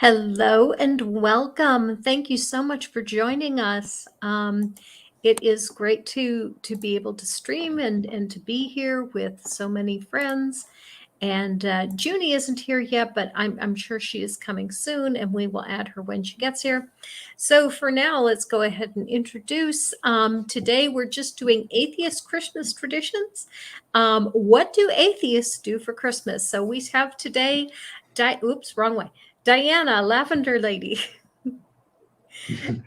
Hello and welcome. Thank you so much for joining us. It is great to be able to stream and to be here with so many friends. And Jyuni isn't here yet, but I'm sure she is coming soon, and we will add her when she gets here. So for now, let's go ahead and introduce. Today, we're just doing atheist Christmas traditions. What do atheists do for Christmas? So we have today, oops, wrong way. Diana, Lavender Lady.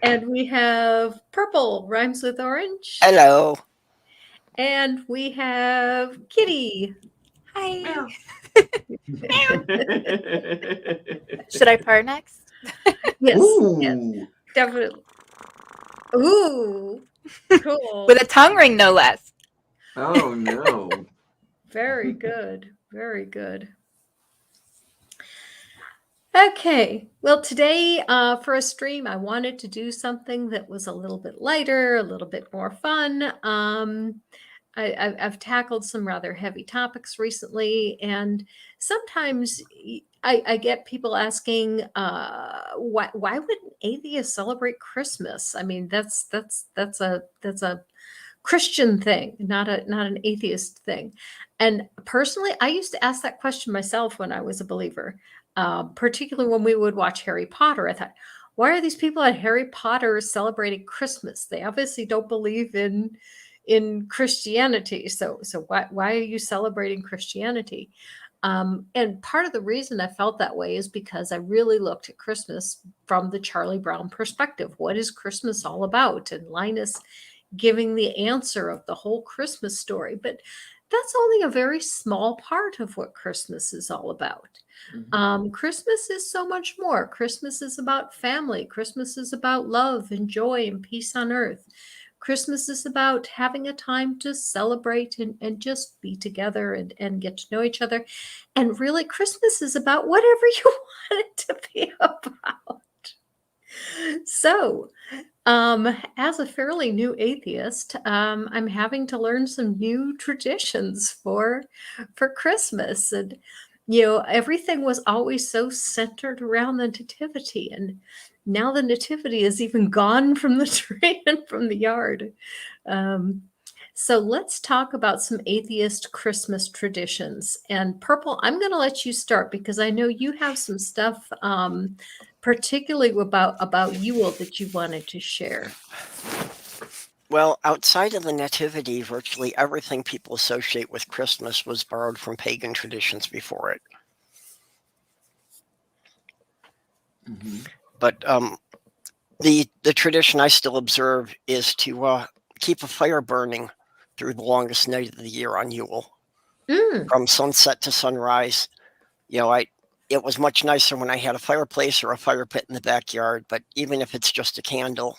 And we have Purple, Rhymes with Orange. Hello. And we have Kitty. Hi. Should I purr next? Yes, Ooh. yes, definitely. Ooh, cool. With a tongue ring, no less. Oh, no. Very good. Very good. Okay. Well, today for a stream, I wanted to do something that was a little bit lighter, a little bit more fun. I've tackled some rather heavy topics recently, and sometimes I get people asking, why would atheists celebrate Christmas? I mean, that's a Christian thing, not an atheist thing. And personally, I used to ask that question myself when I was a believer, particularly when we would watch Harry Potter. I thought, why are these people at Harry Potter celebrating Christmas? They obviously don't believe in Christianity. So why are you celebrating Christianity? And part of the reason I felt that way is because I really looked at Christmas from the Charlie Brown perspective. What is Christmas all about? And Linus giving the answer of the whole Christmas story. But that's only a very small part of what Christmas is all about. Christmas is so much more. Christmas is about family. Christmas is about love and joy and peace on earth. Christmas is about having a time to celebrate and just be together and get to know each other. And really, Christmas is about whatever you want it to be about. So, as a fairly new atheist, I'm having to learn some new traditions for Christmas. And everything was always so centered around the nativity, and now the nativity is even gone from the tree and from the yard. So let's talk about some atheist Christmas traditions. And Purple, I'm going to let you start because I know you have some stuff, particularly about Yule, that you wanted to share. Well, outside of the nativity, virtually everything people associate with Christmas was borrowed from pagan traditions before it. But the tradition I still observe is to keep a fire burning through the longest night of the year on Yule, from sunset to sunrise. It was much nicer when I had a fireplace or a fire pit in the backyard, but even if it's just a candle.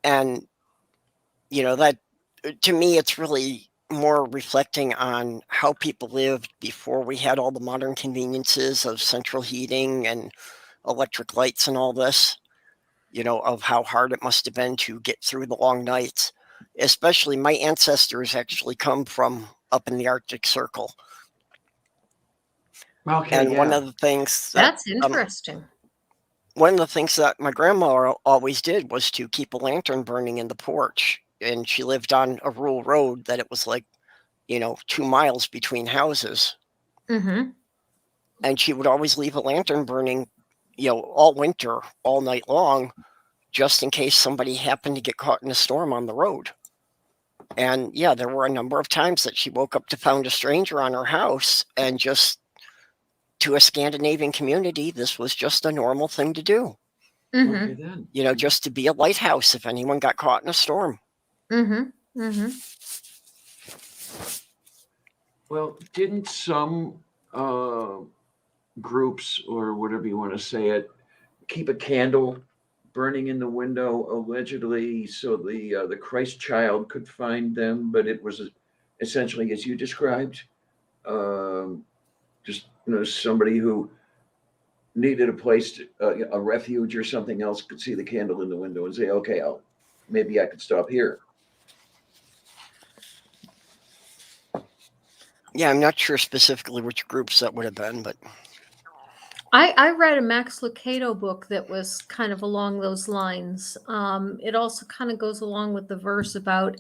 And, that to me, it's really more reflecting on how people lived before we had all the modern conveniences of central heating and electric lights and all this, of how hard it must have been to get through the long nights. Especially my ancestors actually come from up in the Arctic Circle. Okay, and one of the things That's interesting. One of the things that my grandma always did was to keep a lantern burning in the porch. And she lived on a rural road that it was like, 2 miles between houses. Mm-hmm. And she would always leave a lantern burning, all winter, all night long, just in case somebody happened to get caught in a storm on the road. And yeah, there were a number of times that she woke up to find a stranger on her house, and just to a Scandinavian community, this was just a normal thing to do. Okay, then. Just to be a lighthouse if anyone got caught in a storm. Well, didn't some groups, or whatever you want to say it, keep a candle burning in the window, allegedly, so the Christ child could find them? But it was essentially, as you described, just somebody who needed a place, a refuge or something else, could see the candle in the window and say, okay, maybe I could stop here. Yeah, I'm not sure specifically which groups that would have been, but I read a Max Lucado book that was kind of along those lines. It also kind of goes along with the verse about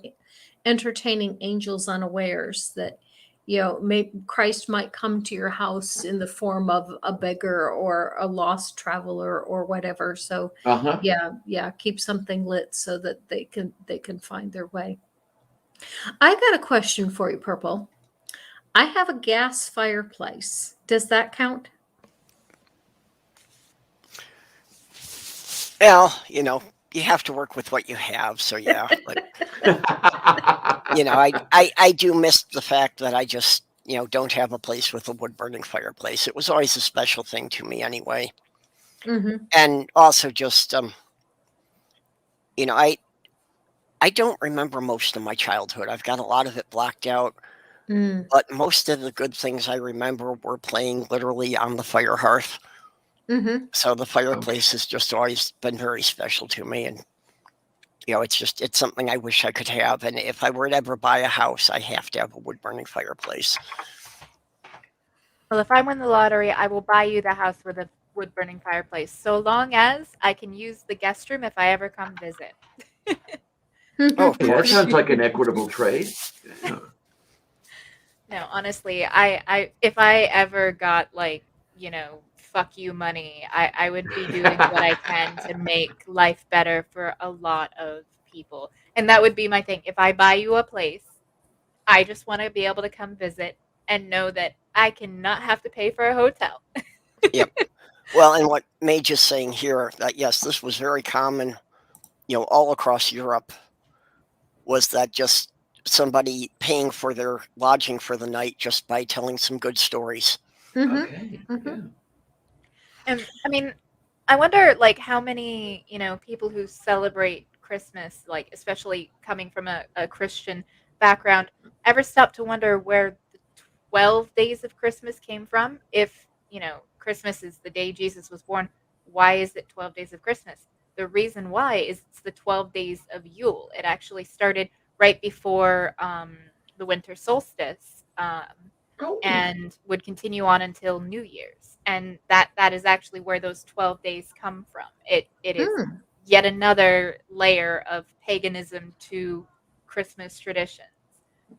entertaining angels unawares, that Christ might come to your house in the form of a beggar or a lost traveler or whatever. So Uh-huh. yeah, keep something lit so that they can find their way. I got a question for you, Purple. I have a gas fireplace. Does that count? Well, you have to work with what you have. So yeah, but I do miss the fact that I just, don't have a place with a wood burning fireplace. It was always a special thing to me anyway. Mm-hmm. And also just, I don't remember most of my childhood. I've got a lot of it blocked out, Mm. but most of the good things I remember were playing literally on the fire hearth. Mm-hmm. So the fireplace has just always been very special to me. And, it's something I wish I could have. And if I were to ever buy a house, I have to have a wood burning fireplace. Well, if I win the lottery, I will buy you the house with a wood burning fireplace, so long as I can use the guest room if I ever come visit. Oh, of Hey, that course. sounds like an equitable trade. Yeah. No, honestly, I if I ever got fuck you money, I would be doing what I can to make life better for a lot of people. And that would be my thing. If I buy you a place, I just want to be able to come visit and know that I cannot have to pay for a hotel. Yep. Well, and what Mage is saying here, that yes, this was very common, all across Europe, was that just somebody paying for their lodging for the night just by telling some good stories. Mm-hmm. Okay. Mm-hmm. Yeah. And I mean, I wonder how many, people who celebrate Christmas, like especially coming from a Christian background, ever stop to wonder where the 12 days of Christmas came from? If, Christmas is the day Jesus was born, why is it 12 days of Christmas? The reason why is it's the 12 days of Yule. It actually started right before the winter solstice. Oh. And would continue on until New Year's. And that is actually where those 12 days come from. It is Mm. yet another layer of paganism to Christmas traditions.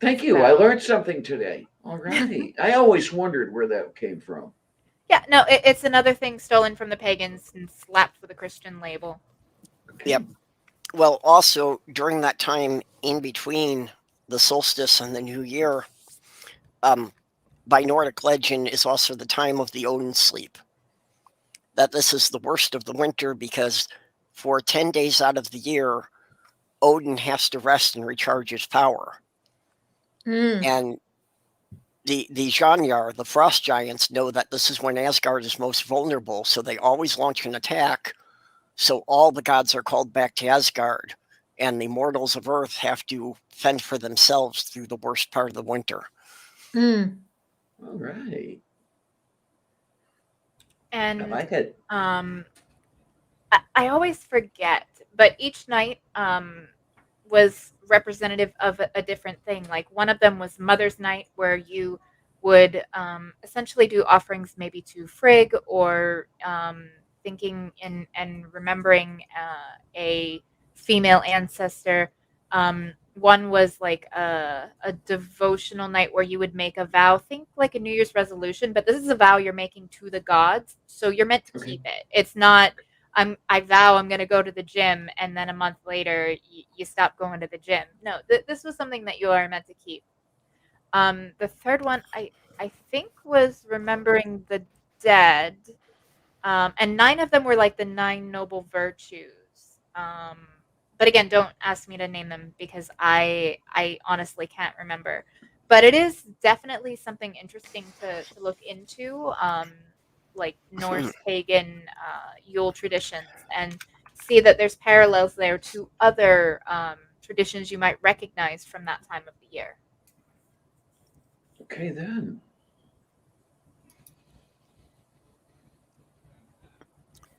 Thank you. So- I learned something today. All right. I always wondered where that came from. Yeah, no, it's another thing stolen from the pagans and slapped with a Christian label. Okay. Yep. Well, also during that time in between the solstice and the new year, by Nordic legend, is also the time of the Odin sleep. That this is the worst of the winter because for 10 days out of the year, Odin has to rest and recharge his power. Mm. And the Janyar, the frost giants, know that this is when Asgard is most vulnerable, so they always launch an attack. So all the gods are called back to Asgard, and the mortals of Earth have to fend for themselves through the worst part of the winter. Mm. All right. I And like it. I always forget, but each night was representative of a different thing. Like one of them was Mother's Night, where you would essentially do offerings maybe to Frigg or thinking and remembering a female ancestor. One was like a devotional night where you would make a vow, think like a New Year's resolution, but this is a vow you're making to the gods. So you're meant to Okay. keep it. It's not, I vow I'm going to go to the gym, and then a month later you stop going to the gym. No, this was something that you are meant to keep. The third one I think was remembering the dead, and 9 of them were like the 9 noble virtues. But again, don't ask me to name them because I honestly can't remember. But it is definitely something interesting to look into. Like Norse pagan Yule traditions, and see that there's parallels there to other traditions you might recognize from that time of the year. Okay, then.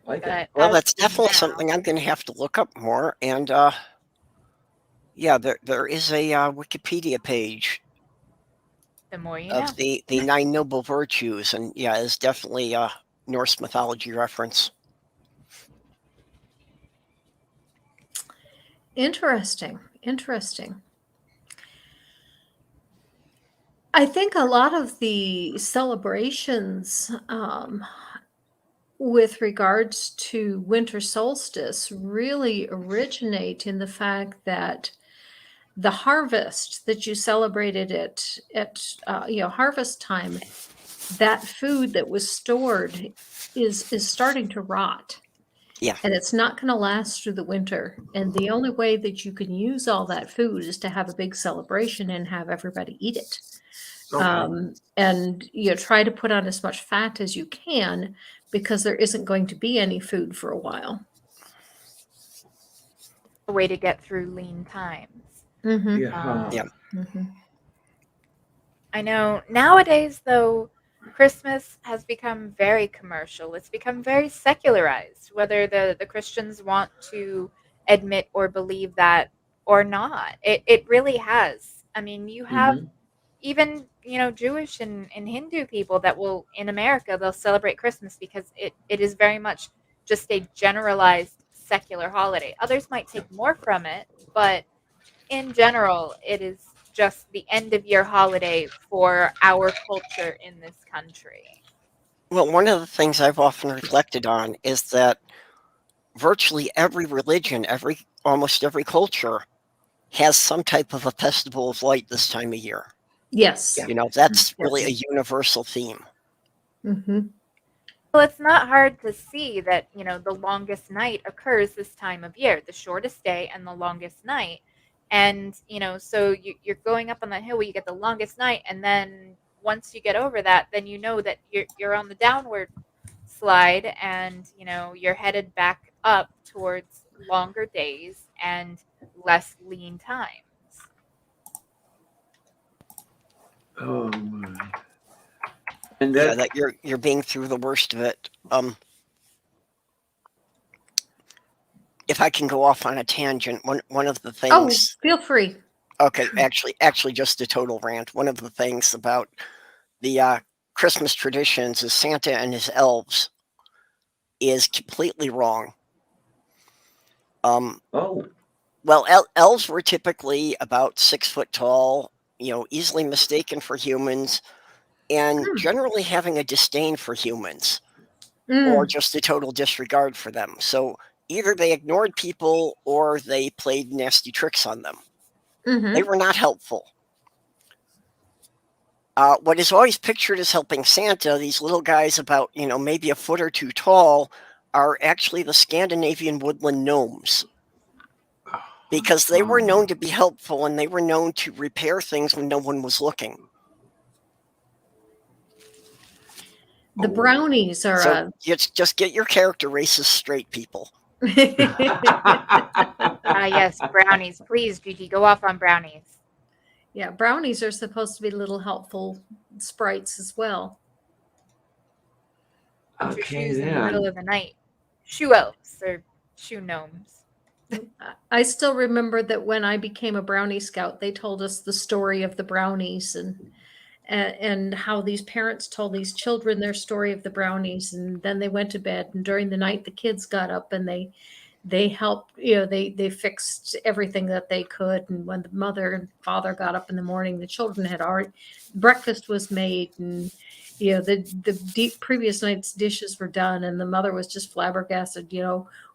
Like it. But Well, as that's for definitely now, something I'm going to have to look up more. And yeah, there is a Wikipedia page the more you know. of the 9 noble virtues, and yeah, it's definitely Norse mythology reference. Interesting. Interesting. I think a lot of the celebrations with regards to winter solstice really originate in the fact that the harvest that you celebrated at harvest time, that food that was stored is starting to rot. Yeah. And it's not going to last through the winter. And the only way that you can use all that food is to have a big celebration and have everybody eat it. Okay. And try to put on as much fat as you can, because there isn't going to be any food for a while. A way to get through lean times. Mm-hmm. Yeah. Yeah. Mm-hmm. I know nowadays, though, Christmas has become very commercial. It's become very secularized, whether the Christians want to admit or believe that or not. It really has. I mean, you have Mhm. even, Jewish and Hindu people that will, in America, they'll celebrate Christmas because it is very much just a generalized secular holiday. Others might take more from it, but in general, it is just the end of year holiday for our culture in this country. Well, one of the things I've often reflected on is that virtually every religion, almost every culture has some type of a festival of light this time of year. Yes. That's really a Yes. universal theme. Mm-hmm. Well, it's not hard to see that, the longest night occurs this time of year, the shortest day and the longest night. And, so you're going up on that hill where you get the longest night. And then once you get over that, then you know that you're on the downward slide, and, you're headed back up towards longer days and less lean times. Oh my. And Yeah, that that you're being through the worst of it. If I can go off on a tangent, one of the Oh, things. feel free. Okay, actually, just a total rant. One of the things about the Christmas traditions is Santa and his elves is completely wrong. oh Well, elves were typically about 6 foot tall, easily mistaken for humans, and generally having a disdain for humans, or just a total disregard for them. So either they ignored people or they played nasty tricks on them. Mm-hmm. They were not helpful. What is always pictured as helping Santa, these little guys about, maybe a foot or two tall, are actually the Scandinavian woodland gnomes, because they were known to be helpful and they were known to repair things when no one was looking. The brownies are So just get your character races straight, people. Yes, brownies. Please, Gigi, go off on brownies. Yeah, brownies are supposed to be little helpful sprites as well. Put your Okay shoes in the middle then. of the night. Shoe elves or shoe gnomes. I still remember that when I became a brownie scout, they told us the story of the brownies and how these parents told these children their story of the brownies, and then they went to bed, and during the night the kids got up and they helped, they fixed everything that they could, and when the mother and father got up in the morning, the children had already, breakfast was made, and the deep previous night's dishes were done, and the mother was just flabbergasted.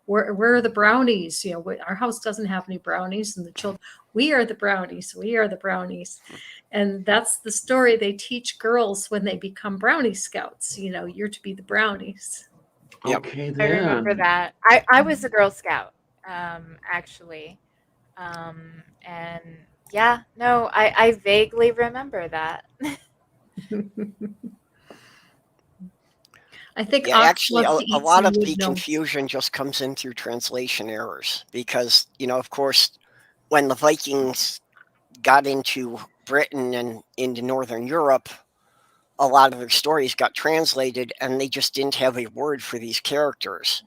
Where are the brownies? Our house doesn't have any brownies. And the children, we are the brownies. We are the brownies. And that's the story they teach girls when they become brownie scouts. You're to be the brownies. Yep. Okay I remember then. that. I was a Girl Scout, actually. And yeah, no, I vaguely remember that. I think Yeah, Ox actually, wants to a eat lot some of wood the gnomes. confusion just comes in through translation errors because, of course, when the Vikings got into Britain and into Northern Europe, a lot of their stories got translated and they just didn't have a word for these characters.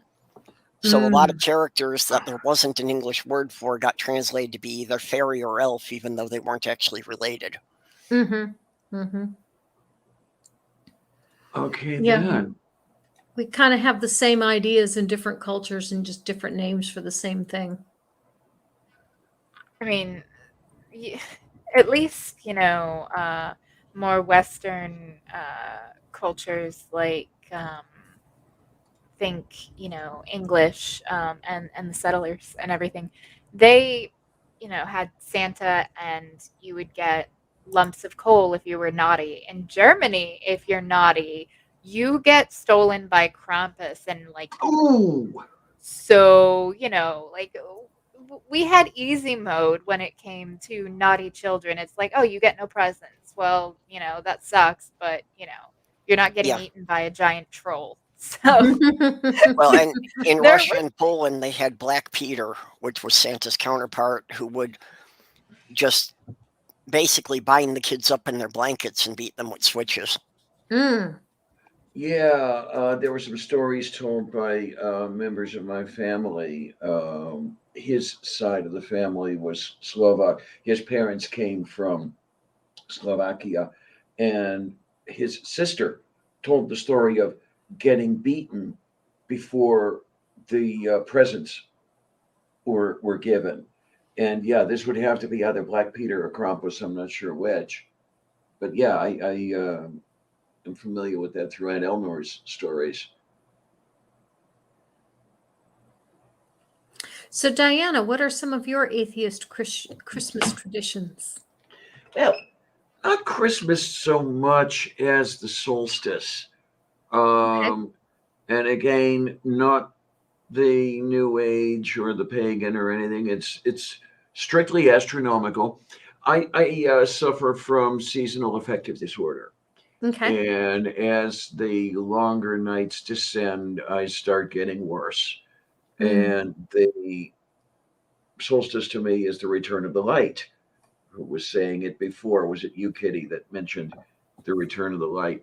So a lot of characters that there wasn't an English word for got translated to be either fairy or elf, even though they weren't actually related. Mm-hmm. Mm-hmm. Okay Yeah. then. We kind of have the same ideas in different cultures and just different names for the same thing. I mean, at least, more Western cultures like think, English and the settlers and everything, they, had Santa and you would get lumps of coal if you were naughty. In Germany, if you're naughty, you get stolen by Krampus and like Oh, so, we had easy mode when it came to naughty children. It's like, oh, you get no presents. Well, that sucks, but, you're not getting Yeah. eaten by a giant troll. So Well, and in There Russia and Poland, they had Black Peter, which was Santa's counterpart, who would just basically bind the kids up in their blankets and beat them with switches. Mm. yeah. There were some stories told by members of my family. His side of the family was Slovak. His parents came from Slovakia, and his sister told the story of getting beaten before the presents were given. And yeah, this would have to be either Black Peter or Krampus. I'm not sure which, but yeah, I am familiar with that through Aunt Elnor's stories. So, Diana, what are some of your atheist Christmas traditions? Well, not Christmas so much as the solstice. And again, not the New Age or the pagan or anything. It's strictly astronomical. I suffer from seasonal affective disorder, Okay. and as the longer nights descend, I start getting worse. Mm. And the solstice to me is the return of the light. Who was saying it before? Was it you, Kitty, that mentioned the return of the light?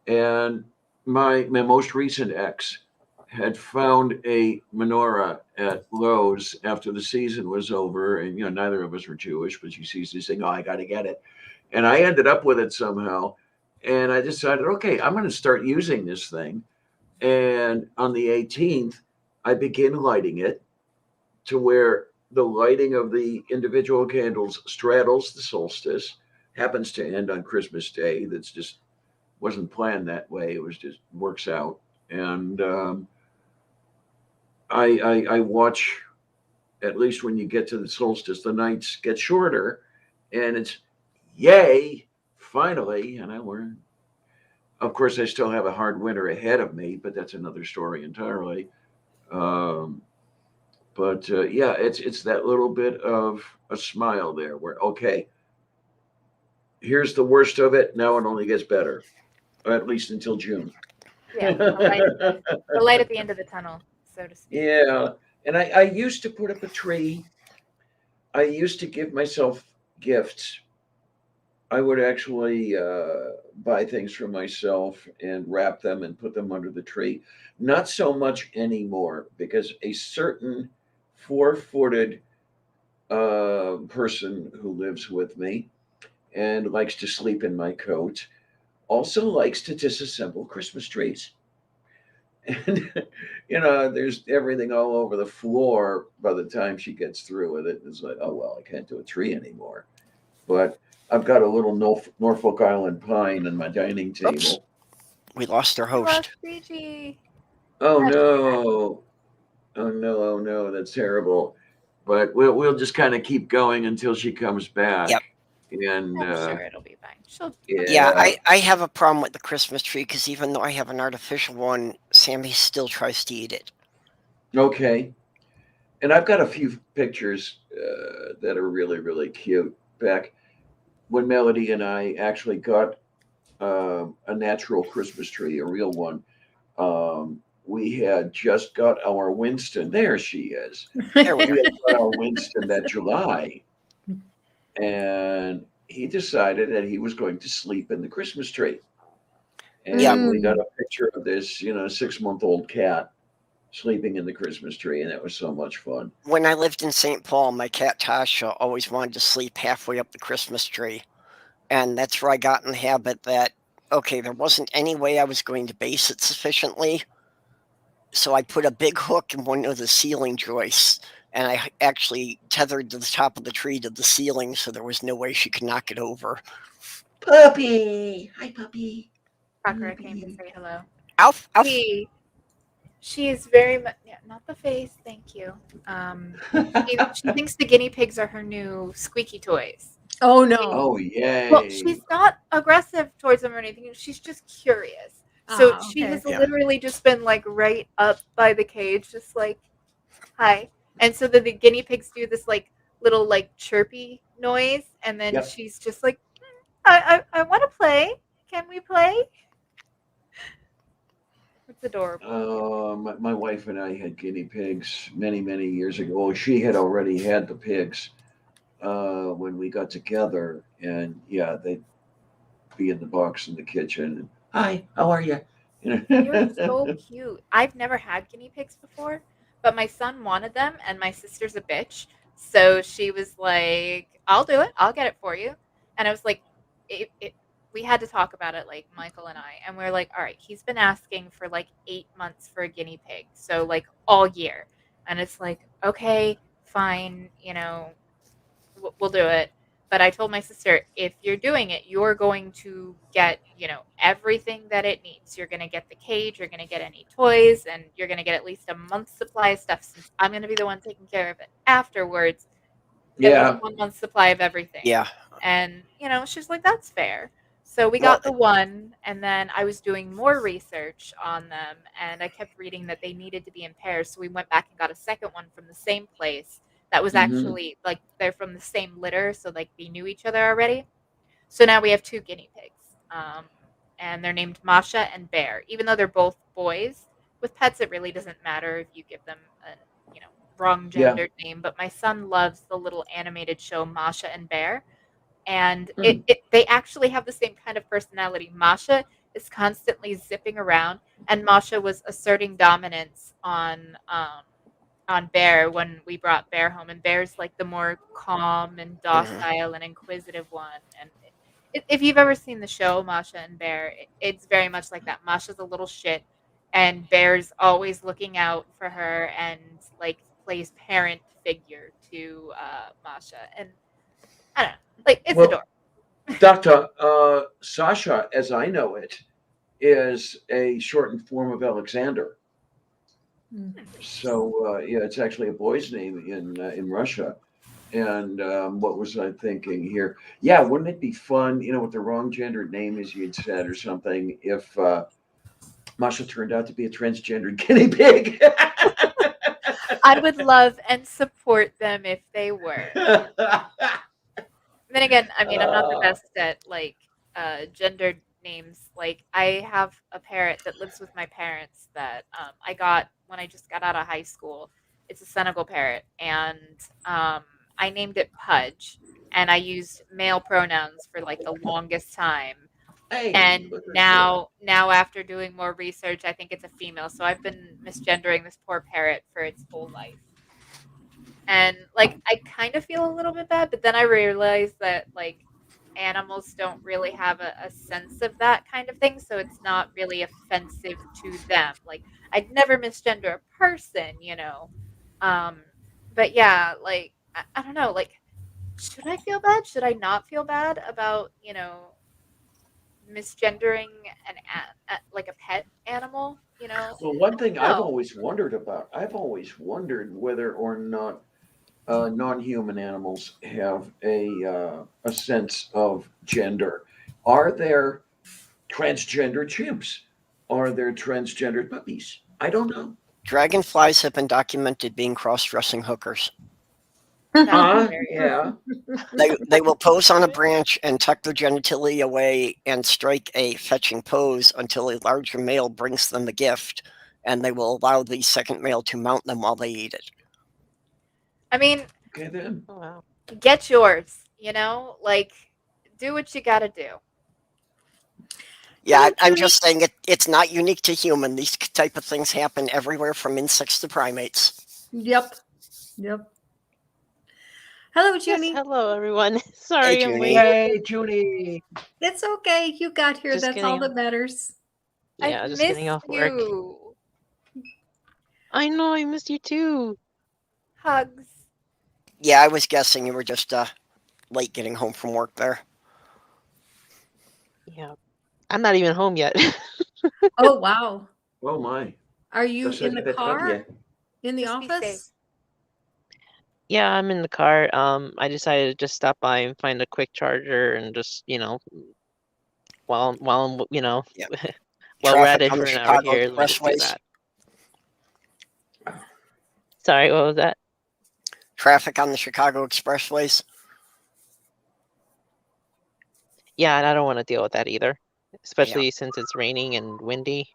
And my most recent ex had found a menorah at Lowe's after the season was over, and neither of us were Jewish, but she sees this thing. Oh, I got to get it, and I ended up with it somehow. And I decided, okay, I'm going to start using this thing. And on the 18th, I begin lighting it to where the lighting of the individual candles straddles the solstice, happens to end on Christmas Day. That's just wasn't planned that way. It was just works out. And I watch, at least when you get to the solstice, the nights get shorter, and it's yay, finally. And I learned. Of course, I still have a hard winter ahead of me, but that's another story entirely. Um, but yeah, it's that little bit of a smile there, where okay, here's the worst of it. Now it only gets better, or at least until June. yeah, the light at the end of the tunnel, so to speak. Yeah, and I used to put up a tree. I used to give myself gifts. I would actually buy things for myself and wrap them and put them under the tree. Not so much anymore, because a certain four-footed person who lives with me and likes to sleep in my coat also likes to disassemble Christmas trees. And there's everything all over the floor by the time she gets through with it. It's like, oh well, I can't do a tree anymore. But I've got a little Norfolk Island pine on my dining table. Oops. We lost our We host. lost Gigi. Oh no. Oh no, oh no, that's terrible. But we'll just kind of keep going until she comes back. Yep. And I'm sure it'll be fine. Yeah, I have a problem with the Christmas tree because even though I have an artificial one, Sammy still tries to eat it. Okay. And I've got a few pictures that are really, really cute. Back when Melody and I actually got a natural Christmas tree, a real one, we had just got our Winston. There she is. There we We go. had got our Winston that July. And he decided that he was going to sleep in the Christmas tree. And Yeah. we got a picture of this, 6-month-old cat sleeping in the Christmas tree, and that was so much fun. When I lived in St. Paul, my cat Tasha always wanted to sleep halfway up the Christmas tree. And that's where I got in the habit that okay, there wasn't any way I was going to base it sufficiently. So I put a big hook in one of the ceiling joists, and I actually tethered to the top of the tree to the ceiling, so there was no way she could knock it over. Puppy. Hi, puppy. Sakura came to say hello. Alf, Alf. She is very much, yeah, not the face, thank you. She thinks the guinea pigs are her new squeaky toys. Oh no. Oh, yay. Well, she's not aggressive towards them or anything. She's just curious. So she Okay. has Yeah. literally just been like right up by the cage, just like, hi. And so then the guinea pigs do this like little like chirpy noise, and then Yep. she's just like, I want to play. Can we play? It's adorable. My wife and I had guinea pigs many, many years ago. Well, she had already had the pigs when we got together, and yeah, they'd be in the box in the kitchen. Hi, how are you? They're so cute. I've never had guinea pigs before, but my son wanted them, and my sister's a bitch. So she was like, I'll do it. I'll get it for you. And I was like, we had to talk about it, like Michael and I. And we are like, all right, he's been asking for like 8 months for a guinea pig. So like all year. And it's like, okay, fine, we'll do it. But I told my sister, if you're doing it, you're going to get, everything that it needs. You're going to get the cage, you're going to get any toys, and you're going to get at least a month's supply of stuff, since I'm going to be the one taking care of it afterwards. At Yeah. least 1 month's supply of everything. Yeah. And, she's like, that's fair. So we got the one, and then I was doing more research on them, and I kept reading that they needed to be in pairs. So we went back and got a second one from the same place that was actually like they're from the same litter, so like they knew each other already. So now we have 2 guinea pigs, and they're named Masha and Bear. Even though they're both boys, with pets it really doesn't matter if you give them a wrong gendered name. But my son loves the little animated show Masha and Bear, and they actually have the same kind of personality. Masha is constantly zipping around, and Masha was asserting dominance on Bear when we brought Bear home, and Bear's like the more calm and docile and inquisitive one. And if you've ever seen the show Masha and Bear, it's very much like that. Masha's a little shit, and Bear's always looking out for her and like plays parent figure to Masha. And I don't know, like it's adorable. Dr. Sasha, as I know it, is a shortened form of Alexander. So yeah, it's actually a boy's name in Russia. And what was I thinking here? Yeah, wouldn't it be fun, with the wrong gendered name, as you'd said, or something, if Masha turned out to be a transgendered guinea pig? I would love and support them if they were. Then again, I mean, I'm not the best at like gendered names. Like I have a parrot that lives with my parents that I got when I just got out of high school. It's a Senegal parrot, and I named it Hutch, and I used male pronouns for like the longest time. Hey, And now after doing more research, I think it's a female. So I've been misgendering this poor parrot for its whole life. And like I kind of feel a little bit bad, but then I realized that like animals don't really have a sense of that kind of thing, so it's not really offensive to them. Like I'd never misgender a person, but yeah, like I don't know, like should I feel bad? Should I not feel bad about misgendering like a pet animal? Well, one thing I've No. always wondered whether or not non-human animals have a sense of gender. Are there transgender chimps? Are there transgendered puppies? I don't know. Dragonflies have been documented being cross-dressing hookers. Yeah. They will pose on a branch and tuck their genitalia away and strike a fetching pose until a larger male brings them a gift, and they will allow the second male to mount them while they eat it. I mean, Okay then. Oh, wow. get yours, like do what you gotta do. Yeah, I'm just saying it's not unique to human. These type of things happen everywhere from insects to primates. Yep. Hello, Yes, Jyuni. hello everyone. Sorry I'm Jyuni. late. Hey, Jyuni. It's okay. You got here. Just That's all getting that matters. Yeah, I've just getting missed off work. you. I know, I missed you too. Hugs. Yeah, I was guessing you were just late getting home from work there. Yeah. I'm not even home yet. Oh, wow. Oh my. Are you Ça in the fait très car? bien. In the Just be safe. office? Yeah, I'm in the car. I decided to just stop by and find a quick charger and just, while I'm, Yeah. while we're at Traffic it on the for an hour Chicago here, let me just do expressways. that. Sorry, what was that? Traffic on the Chicago expressways. Yeah, and I don't want to deal with that either, especially since it's raining and windy.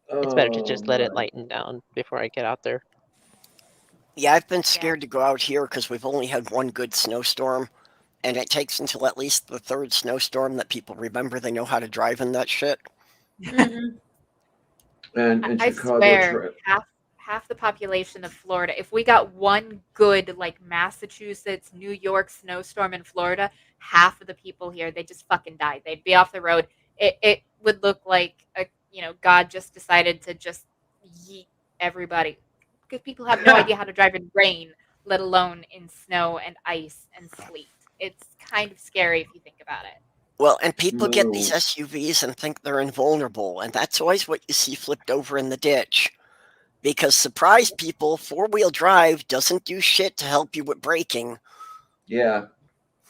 It's better to just let it lighten down before I get out there. Yeah, I've been scared to go out here because we've only had one good snowstorm, and it takes until at least the third snowstorm that people remember they know how to drive in that shit. Mhm. And I Chicago swear, half the population of Florida. If we got one good like Massachusetts, New York snowstorm in Florida, half of the people here they just fucking died. They'd be off the road. It would look like God just decided to just yeet everybody because people have no idea how to drive in rain, let alone in snow and ice and sleet. It's kind of scary if you think about it. Well, and people get these No. SUVs and think they're invulnerable, and that's always what you see flipped over in the ditch. Because surprise people, four-wheel drive doesn't do shit to help you with braking. Yeah.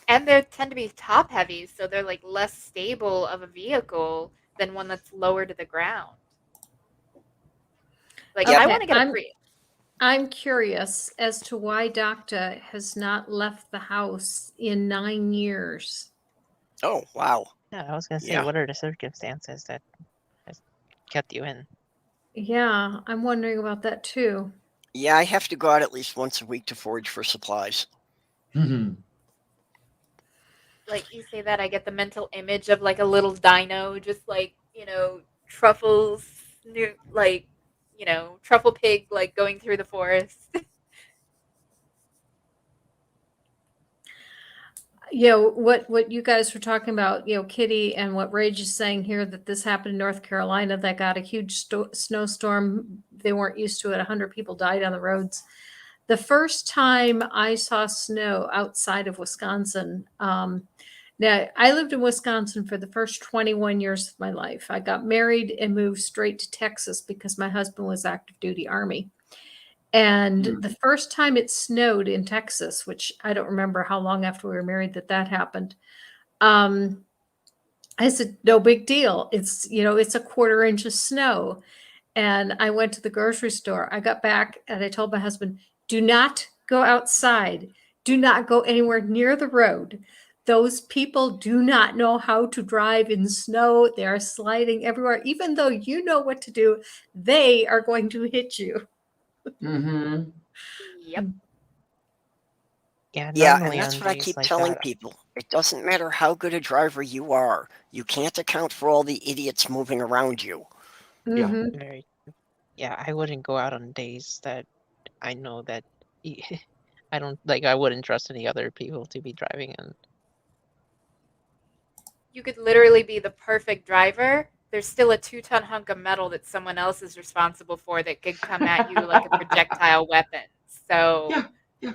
And they tend to be top heavy, so they're like less stable of a vehicle than one that's lower to the ground. Like I Okay, want to get a Prius. I'm curious as to why Doctor has not left the house in 9 years. Oh, wow. Yeah, I was gonna say, Yeah. what are the circumstances that has kept you in? Yeah, I'm wondering about that too. Yeah, I have to go out at least once a week to forage for supplies. Like you say that, I get the mental image of like a little dino, just like truffles, truffle pig, like going through the forest. What you guys were talking about, Kitty, and what Rage is saying here, that this happened in North Carolina, that got a huge snowstorm. They weren't used to it. 100 people died on the roads. The first time I saw snow outside of Wisconsin, now I lived in Wisconsin for the first 21 years of my life. I got married and moved straight to Texas because my husband was active duty Army. And the first time it snowed in Texas, which I don't remember how long after we were married that happened, I said, no big deal. It's a quarter inch of snow. And I went to the grocery store. I got back and I told my husband, do not go outside. Do not go anywhere near the road. Those people do not know how to drive in snow. They are sliding everywhere. Even though you know what to do, they are going to hit you. Mm-hmm. Yep. Yeah, Yeah, and normally that's on what I days keep like telling that. people. It doesn't matter how good a driver you are. You can't account for all the idiots moving around you. Yeah. Mhm. Very, yeah, I wouldn't go out on days that I know that I wouldn't trust any other people to be driving in. You could literally be the perfect driver. There's still a 2-ton hunk of metal that someone else is responsible for that could come at you like a projectile weapon. So Yeah.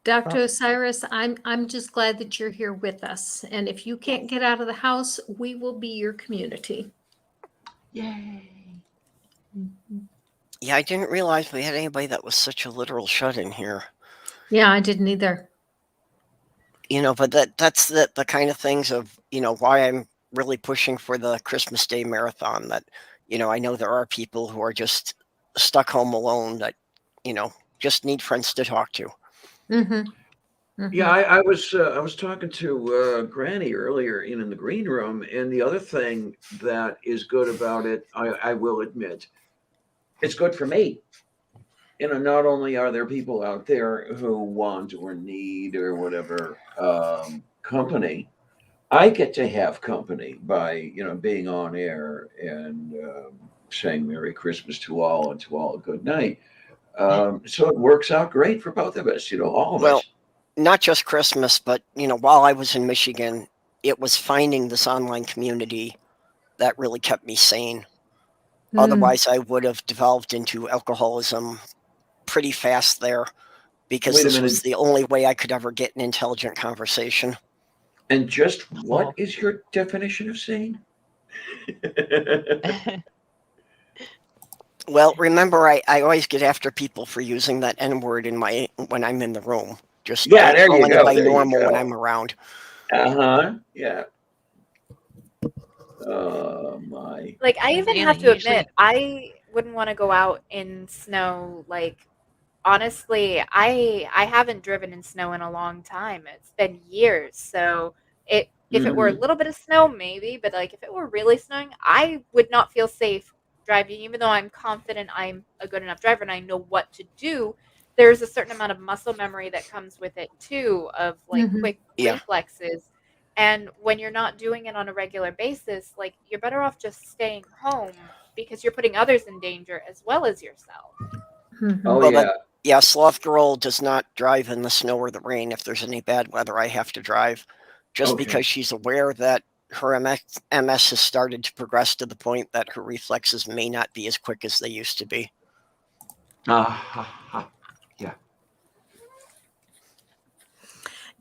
Dr. Osiris, I'm just glad that you're here with us. And if you can't get out of the house, we will be your community. Yay. Yeah, I didn't realize we had anybody that was such a literal shut-in here. Yeah, I didn't either. But that's the kind of things of, why I'm really pushing for the Christmas Day marathon, that, I know there are people who are just stuck home alone that, just need friends to talk to. Mm-hmm. Yeah, I was talking to Granny earlier in the green room, and the other thing that is good about it, I will admit, it's good for me. Not only are there people out there who want or need or whatever company, I get to have company by being on air and saying Merry Christmas to all and to all a good night. So it works out great for both of us, all of Well, us. not just Christmas, but while I was in Michigan, it was finding this online community that really kept me sane. Mm. Otherwise, I would have devolved into alcoholism pretty fast there, because Wait a this minute. was the only way I could ever get an intelligent conversation. And just what Oh. is your definition of sane? Well, remember, I always get after people for using that N word when I'm in the room. Just Yeah, don't there call you go. anybody There you normal when go. I'm around. Yeah. Oh my. Like, I even Yeah, have to usually- admit, I wouldn't want to go out in snow. Like, honestly, I haven't driven in snow in a long time. It's been years. So if it were a little bit of snow, maybe, but like if it were really snowing, I would not feel safe driving, even though I'm confident I'm a good enough driver and I know what to do. There's a certain amount of muscle memory that comes with it too, of like Mhm. quick Yeah. reflexes. And when you're not doing it on a regular basis, like you're better off just staying home because you're putting others in danger as well as yourself. Mhm. Oh Well, yeah. Yeah, Sloth Girl does not drive in the snow or the rain. If there's any bad weather, I have to drive, just Okay. because she's aware that her MS has started to progress to the point that her reflexes may not be as quick as they used to be. Yeah.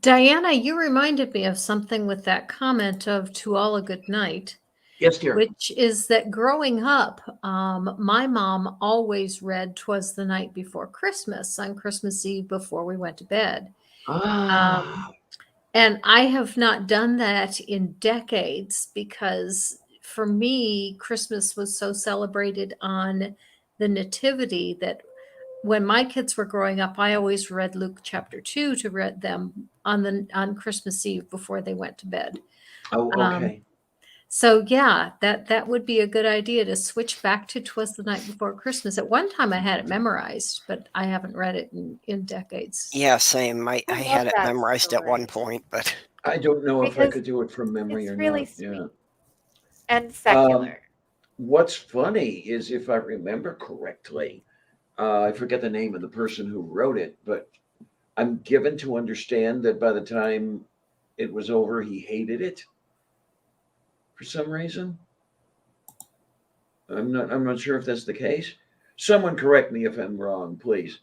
Diana, you reminded me of something with that comment of "to all a good night," Yes, dear. which is that growing up, my mom always read "'Twas the Night Before Christmas" on Christmas Eve before we went to bed. And I have not done that in decades because for me, Christmas was so celebrated on the Nativity that when my kids were growing up, I always read Luke chapter 2 to read them on Christmas Eve before they went to bed. Oh, okay. So yeah, that would be a good idea to switch back to "'Twas the Night Before Christmas." At one time I had it memorized, but I haven't read it in decades. Yeah, same. I I had love it that memorized at one story. point, but I don't know if I Because could do it from memory it's or really not. sweet Yeah. and secular. What's funny is, if I remember correctly, I forget the name of the person who wrote it, but I'm given to understand that by the time it was over, he hated it for some reason. I'm not sure if that's the case. Someone correct me if I'm wrong, please.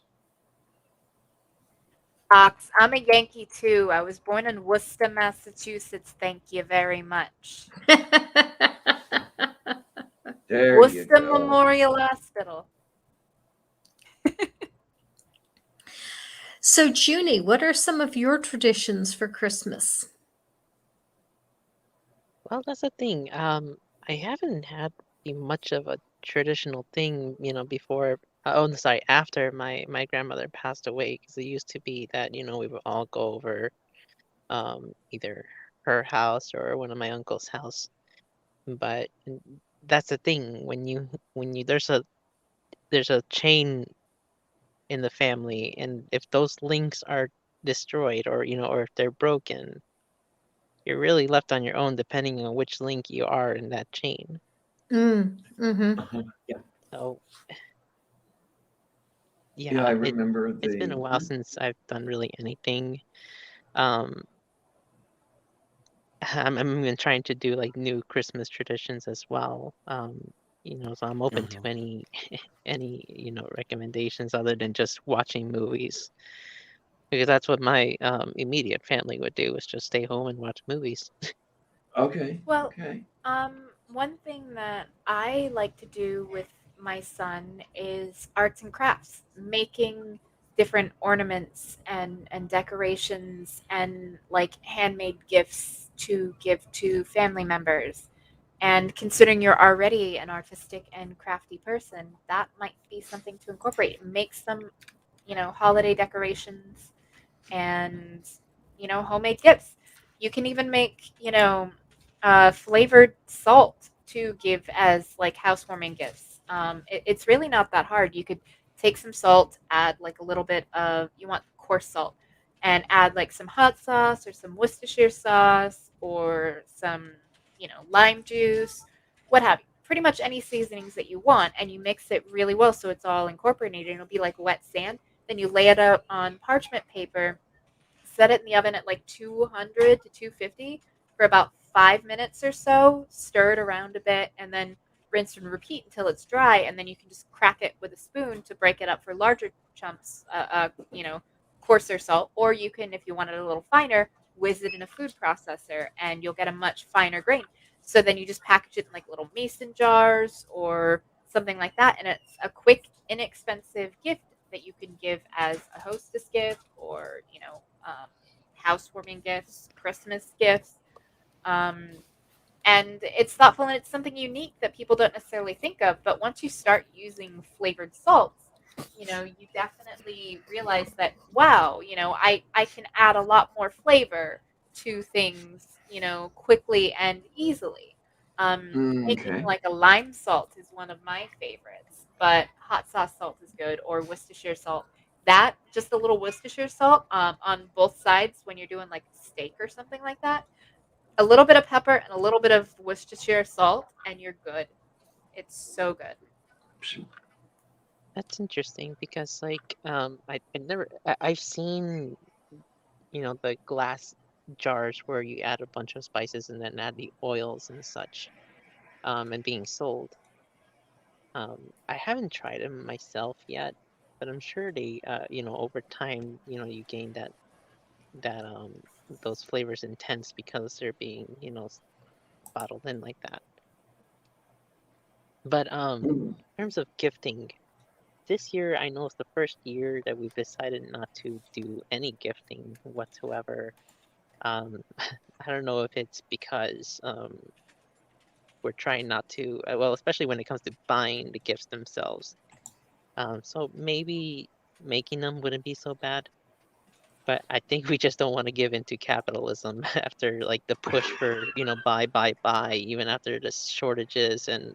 Ox, I'm a Yankee too. I was born in Worcester, Massachusetts. Thank you very much. There you Worcester go. Memorial Hospital. So, Jyuni, what are some of your traditions for Christmas? Well, that's the thing. I haven't had much of a traditional thing, before. Oh, no, sorry, after my grandmother passed away, because it used to be that, we would all go over either her house or one of my uncle's house. But that's the thing, when you there's a chain in the family, and if those links are destroyed, or if they're broken, you're really left on your own, depending on which link you are in that chain. Mm-hmm. Yeah. So Yeah, I remember it's been a while since I've done really anything. Um, I'm even trying to do like new Christmas traditions as well. So I'm open to any recommendations other than just watching movies, because that's what my immediate family would do, is just stay home and watch movies. Okay. Well, Okay. one thing that I like to do with my son is arts and crafts, making different ornaments and decorations and like handmade gifts to give to family members. And considering you're already an artistic and crafty person, that might be something to incorporate. Make some, holiday decorations and, homemade gifts. You can even make, flavored salt to give as like housewarming gifts. It's really not that hard. You could take some salt, add like a little bit of, you want coarse salt, and add like some hot sauce or some Worcestershire sauce or some, lime juice, what have you. pretty much any seasonings that you want, and you mix it really well so it's all incorporated. It'll be like wet sand. Then you lay it out on parchment paper, set it in the oven at like 200 to 250 for about 5 minutes or so, stir it around a bit, and then rinse and repeat until it's dry. And then you can just crack it with a spoon to break it up for larger chunks, coarser salt. Or you can, if you want it a little finer, whiz it in a food processor and you'll get a much finer grain. So then you just package it in like little mason jars or something like that. And it's a quick, inexpensive gift that you can give as a hostess gift, or housewarming gifts, Christmas gifts, and it's thoughtful and it's something unique that people don't necessarily think of. But once you start using flavored salts, you definitely realize that, wow, I can add a lot more flavor to things, quickly and easily. Taking Okay. like a lime salt is one of my favorites, but hot sauce salt is good, or Worcestershire salt. That, just a little Worcestershire salt on both sides when you're doing like steak or something like that. A little bit of pepper and a little bit of Worcestershire salt, and you're good. It's so good. That's interesting because like I've seen the glass jars where you add a bunch of spices and then add the oils and such, and being sold. I haven't tried them myself yet, but I'm sure they over time you gain that those flavors intense because they're being bottled in like that. But in terms of gifting, this year I know it's the first year that we've decided not to do any gifting whatsoever. I don't know if it's because we're trying not to, well, especially when it comes to buying the gifts themselves. So maybe making them wouldn't be so bad. But I think we just don't want to give into capitalism after like the push for, buy, even after the shortages and,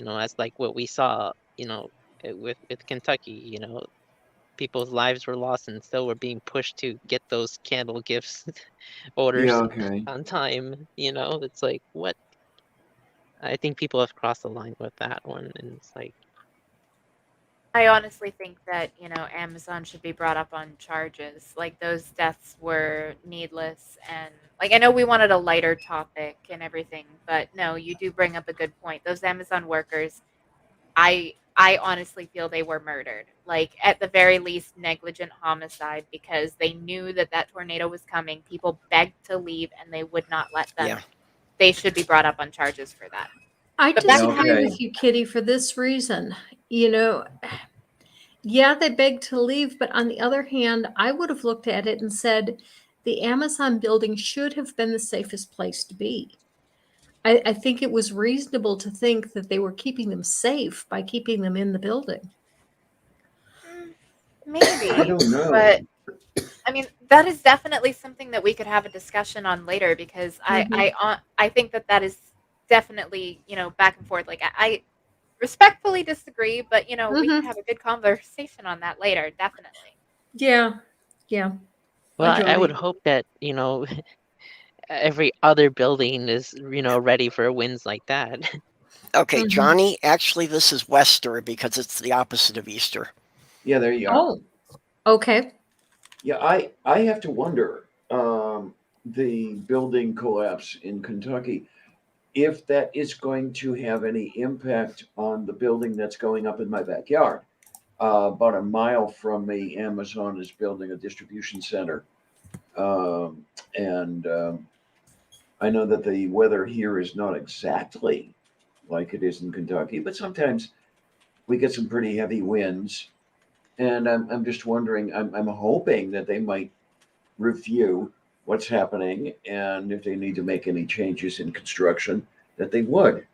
as like what we saw, with Kentucky, people's lives were lost and still were being pushed to get those candle gifts orders Yeah, okay. on time. It's like, what? I think people have crossed the line with that one, and it's like, I honestly think that, Amazon should be brought up on charges. Like, those deaths were needless. And, like, I know we wanted a lighter topic and everything, but no, you do bring up a good point. Those Amazon workers, I honestly feel they were murdered. Like, at the very least, negligent homicide, because they knew that that tornado was coming. People begged to leave and they would not let them. Yeah. They should be brought up on charges for that. I But back to disagree Okay. with you, Kitty, for this reason. Yeah, they begged to leave, but on the other hand, I would have looked at it and said the Amazon building should have been the safest place to be. I think it was reasonable to think that they were keeping them safe by keeping them in the building. Maybe. I don't know. But I mean, that is definitely something that we could have a discussion on later, because I think that is definitely, back and forth. Like, I respectfully disagree, but we can have a good conversation on that later. Definitely. Yeah. well, Hi, I would Johnny. hope that, every other building is, ready for winds like that. Okay, Mhm. Johnny, actually, this is Wester because it's the opposite of Easter. Yeah, there you are. Oh, okay. Yeah, I have to wonder, the building collapse in Kentucky, if that is going to have any impact on the building that's going up in my backyard. About a mile from me, Amazon is building a distribution center. And I know that the weather here is not exactly like it is in Kentucky, but sometimes we get some pretty heavy winds. And I'm just wondering, I'm hoping that they might review what's happening, and if they need to make any changes in construction, that they would.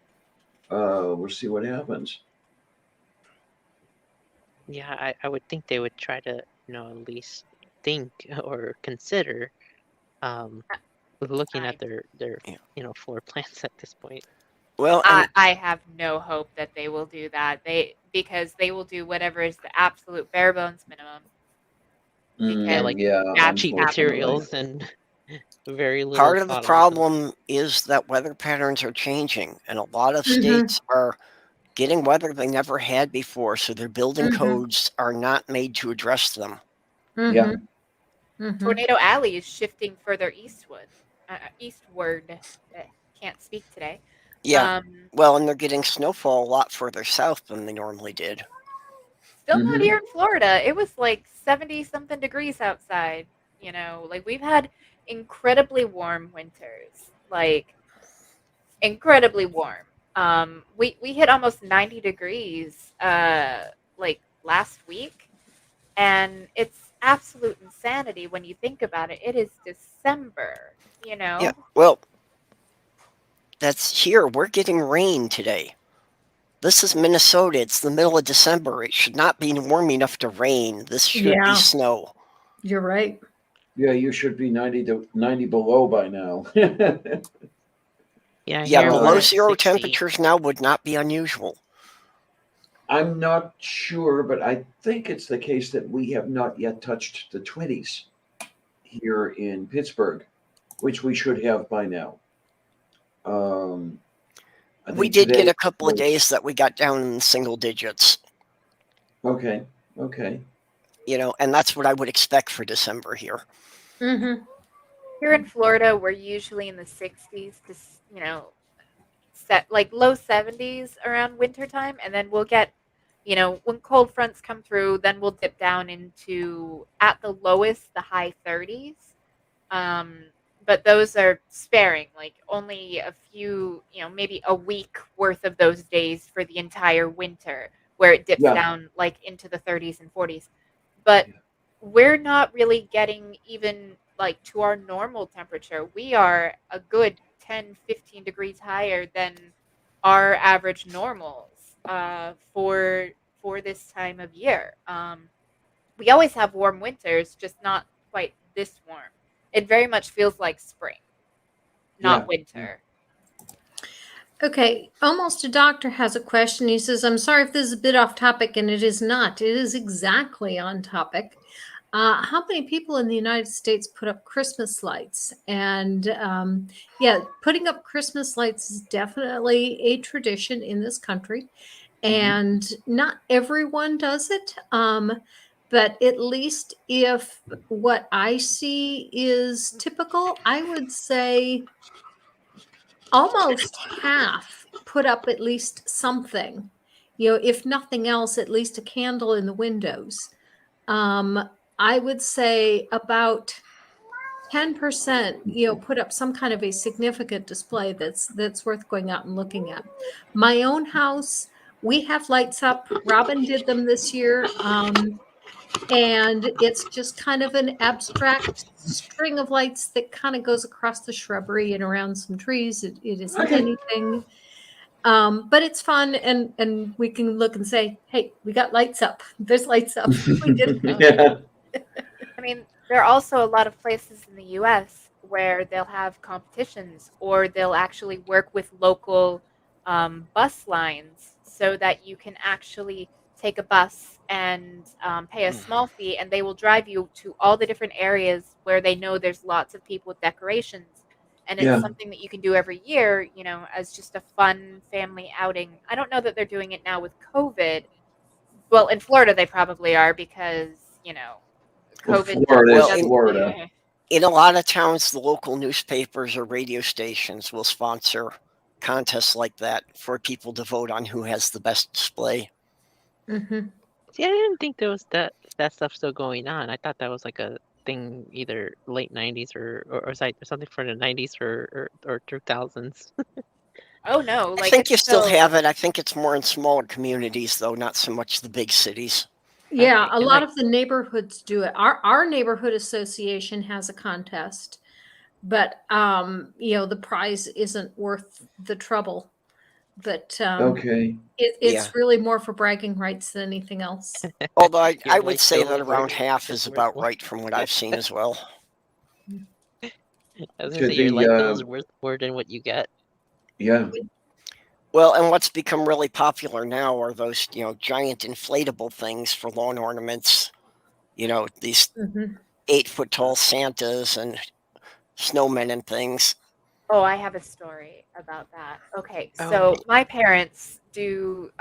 We'll see what happens. Yeah, I would think they would try to, at least think or consider looking I- at their Yeah. floor plans at this point. Well, and I have no hope that they will do that. Because they will do whatever is the absolute bare bones minimum. Because Yeah, like Yeah, that's cheap happening. unfortunately. materials and Very little Part of the thought onto them. problem is that weather patterns are changing, and a lot of states are getting weather they never had before, so their building codes are not made to address them. Yeah. Tornado Alley is shifting further eastward. Can't speak today. Yeah. Well, and they're getting snowfall a lot further south than they normally did. Still not here in Florida. It was like 70 something degrees outside. You know, like we've had incredibly warm winters, like incredibly warm. We hit almost 90 degrees like last week, and it's absolute insanity when you think about it. It is December, you know. Yeah. Well, that's here. We're getting rain today. This is Minnesota. It's the middle of December. It should not be warm enough to rain. This should be snow. You're right. Yeah, you should be 90 below by now. Yeah, Yeah, here below we're at 0 60. temperatures now would not be unusual. I'm not sure, but I think it's the case that we have not yet touched the 20s here in Pittsburgh, which we should have by now. I We think did get today a couple of was- days that we got down in single digits, Okay. Mm-hmm. And that's what I would expect for December here. Here in Florida, we're usually in the 60s to, set like low 70s around wintertime, and then we'll get, when cold fronts come through, then we'll dip down into, at the lowest, the high 30s. But those are sparing, like only a few, maybe a week worth of those days for the entire winter, where it dips down like into the 30s and 40s. But we're not really getting even like to our normal temperature. We are a good 10, 15 degrees higher than our average normals for this time of year. We always have warm winters, just not quite this warm. It very much feels like spring, not winter. Okay, Almost a Doctor has a question. He says, I'm sorry if this is a bit off topic, and it is not. It is exactly on topic. How many people in the United States put up Christmas lights? And putting up Christmas lights is definitely a tradition in this country. And not everyone does it. But at least if what I see is typical, I would say almost half put up at least something, if nothing else, at least a candle in the windows. I would say about 10%, put up some kind of a significant display that's worth going out and looking at. My own house, we have lights up. Robin did them this year. And it's just kind of an abstract string of lights that kind of goes across the shrubbery and around some trees. It isn't anything, but it's fun, and we can look and say, "Hey, we got lights up. There's lights up." We did. I mean, there are also a lot of places in the U.S. where they'll have competitions, or they'll actually work with local bus lines so that you can actually take a bus and pay a small fee, and they will drive you to all the different areas where they know there's lots of people with decorations. And it's something that you can do every year, as just a fun family outing. I don't know that they're doing it now with COVID. Well, in Florida, they probably are because, COVID. Florida. In a lot of towns, the local newspapers or radio stations will sponsor contests like that for people to vote on who has the best display. See, I didn't think there was that stuff still going on. I thought that was like a thing, either late 90s or something for the 90s or 2000s. Oh no! I think you still have it. I think it's more in smaller communities, though, not so much the big cities. Yeah, Okay, a lot of the neighborhoods do it. Our neighborhood association has a contest, but the prize isn't worth the trouble. But it's really more for bragging rights than anything else. Although I Your would light say bill that around is half is worth about more. right from what I've seen as well. I was gonna say your light bill is worth more than what you get. Yeah. Well, and what's become really popular now are those, giant inflatable things for lawn ornaments. These 8-foot tall Santas and snowmen and things. Oh, I have a story about that. Okay, Oh. so my parents and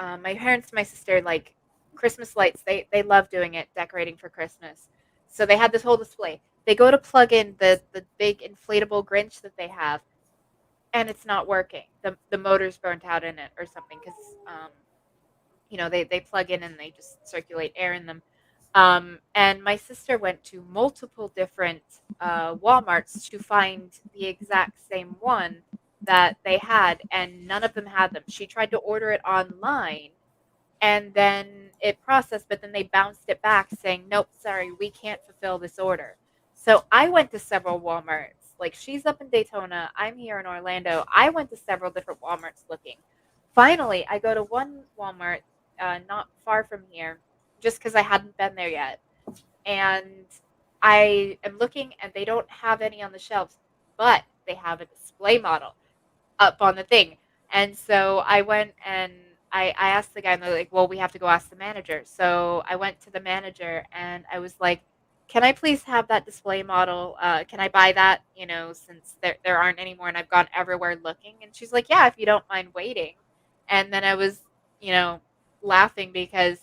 my sister, like Christmas lights. They love doing it, decorating for Christmas. So they had this whole display. They go to plug in the big inflatable Grinch that they have, and it's not working. The motor's burnt out in it or something because they plug in and they just circulate air in them. And my sister went to multiple different Walmarts to find the exact same one that they had, and none of them had them. She tried to order it online, and then it processed, but then they bounced it back saying, nope, sorry, we can't fulfill this order. So I went to several Walmarts. Like, she's up in Daytona, I'm here in Orlando. I went to several different Walmarts looking. Finally, I go to one Walmart not far from here, just because I hadn't been there yet. And I am looking, and they don't have any on the shelves, but they have a display model up on the thing. And so I went and I asked the guy, and they're like, well, we have to go ask the manager. So I went to the manager, and I was like, can I please have that display model? Can I buy that, since there aren't any more, and I've gone everywhere looking? And she's like, yeah, if you don't mind waiting. And then I was, laughing because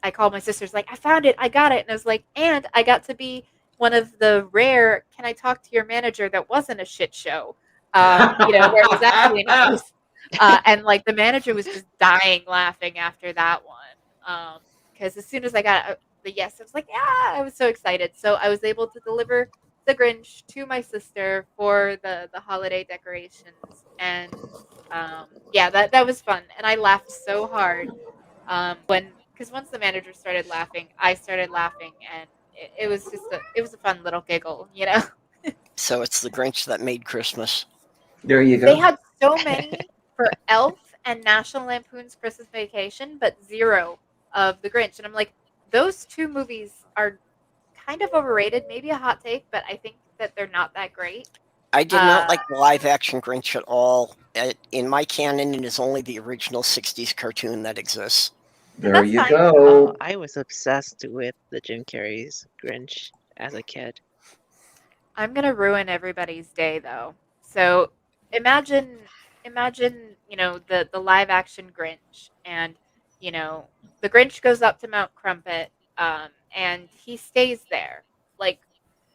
I called my sister's like, I found it, I got it. And I was like, and I got to be one of the rare, can I talk to your manager that wasn't a shit show? Where it was actually nice. And like the manager was just dying laughing after that one. Because as soon as I got the yes, I was like, yeah, I was so excited. So I was able to deliver the Grinch to my sister for the holiday decorations. And yeah, that was fun. And I laughed so hard because once the manager started laughing, I started laughing. And it was just it was a fun little giggle. So it's the Grinch that made Christmas. There you go. They had so many for Elf and National Lampoon's Christmas Vacation, but zero of The Grinch. And I'm like, those two movies are kind of overrated. Maybe a hot take, but I think that they're not that great. I did not like the live action Grinch at all. In my canon, it is only the original 60s cartoon that exists. There That's you fine. go. Oh, I was obsessed with the Jim Carrey's Grinch as a kid. I'm gonna ruin everybody's day though. So imagine the live action Grinch, and the Grinch goes up to Mount Crumpet, and he stays there like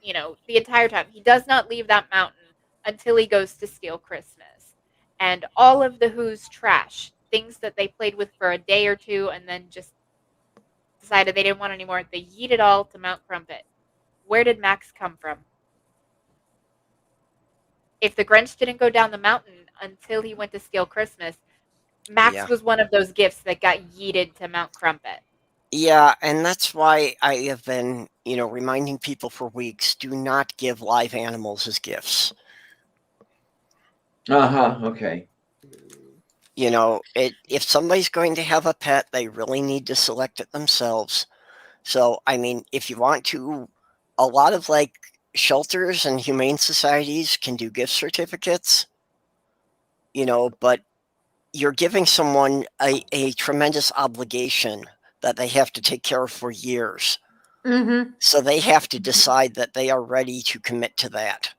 the entire time. He does not leave that mountain until he goes to steal Christmas. And all of the Who's trash, things that they played with for a day or two and then just decided they didn't want anymore, they yeet it all to Mount Crumpet. Where did Max come from? If the Grinch didn't go down the mountain until he went to steal Christmas, Max was one of those gifts that got yeeted to Mount Crumpet. Yeah, and that's why I have been, reminding people for weeks, do not give live animals as gifts. Okay. If somebody's going to have a pet, they really need to select it themselves. So, I mean, if you want to, a lot of shelters and humane societies can do gift certificates, but you're giving someone a tremendous obligation that they have to take care of for years. Mm-hmm. So they have to decide that they are ready to commit to that.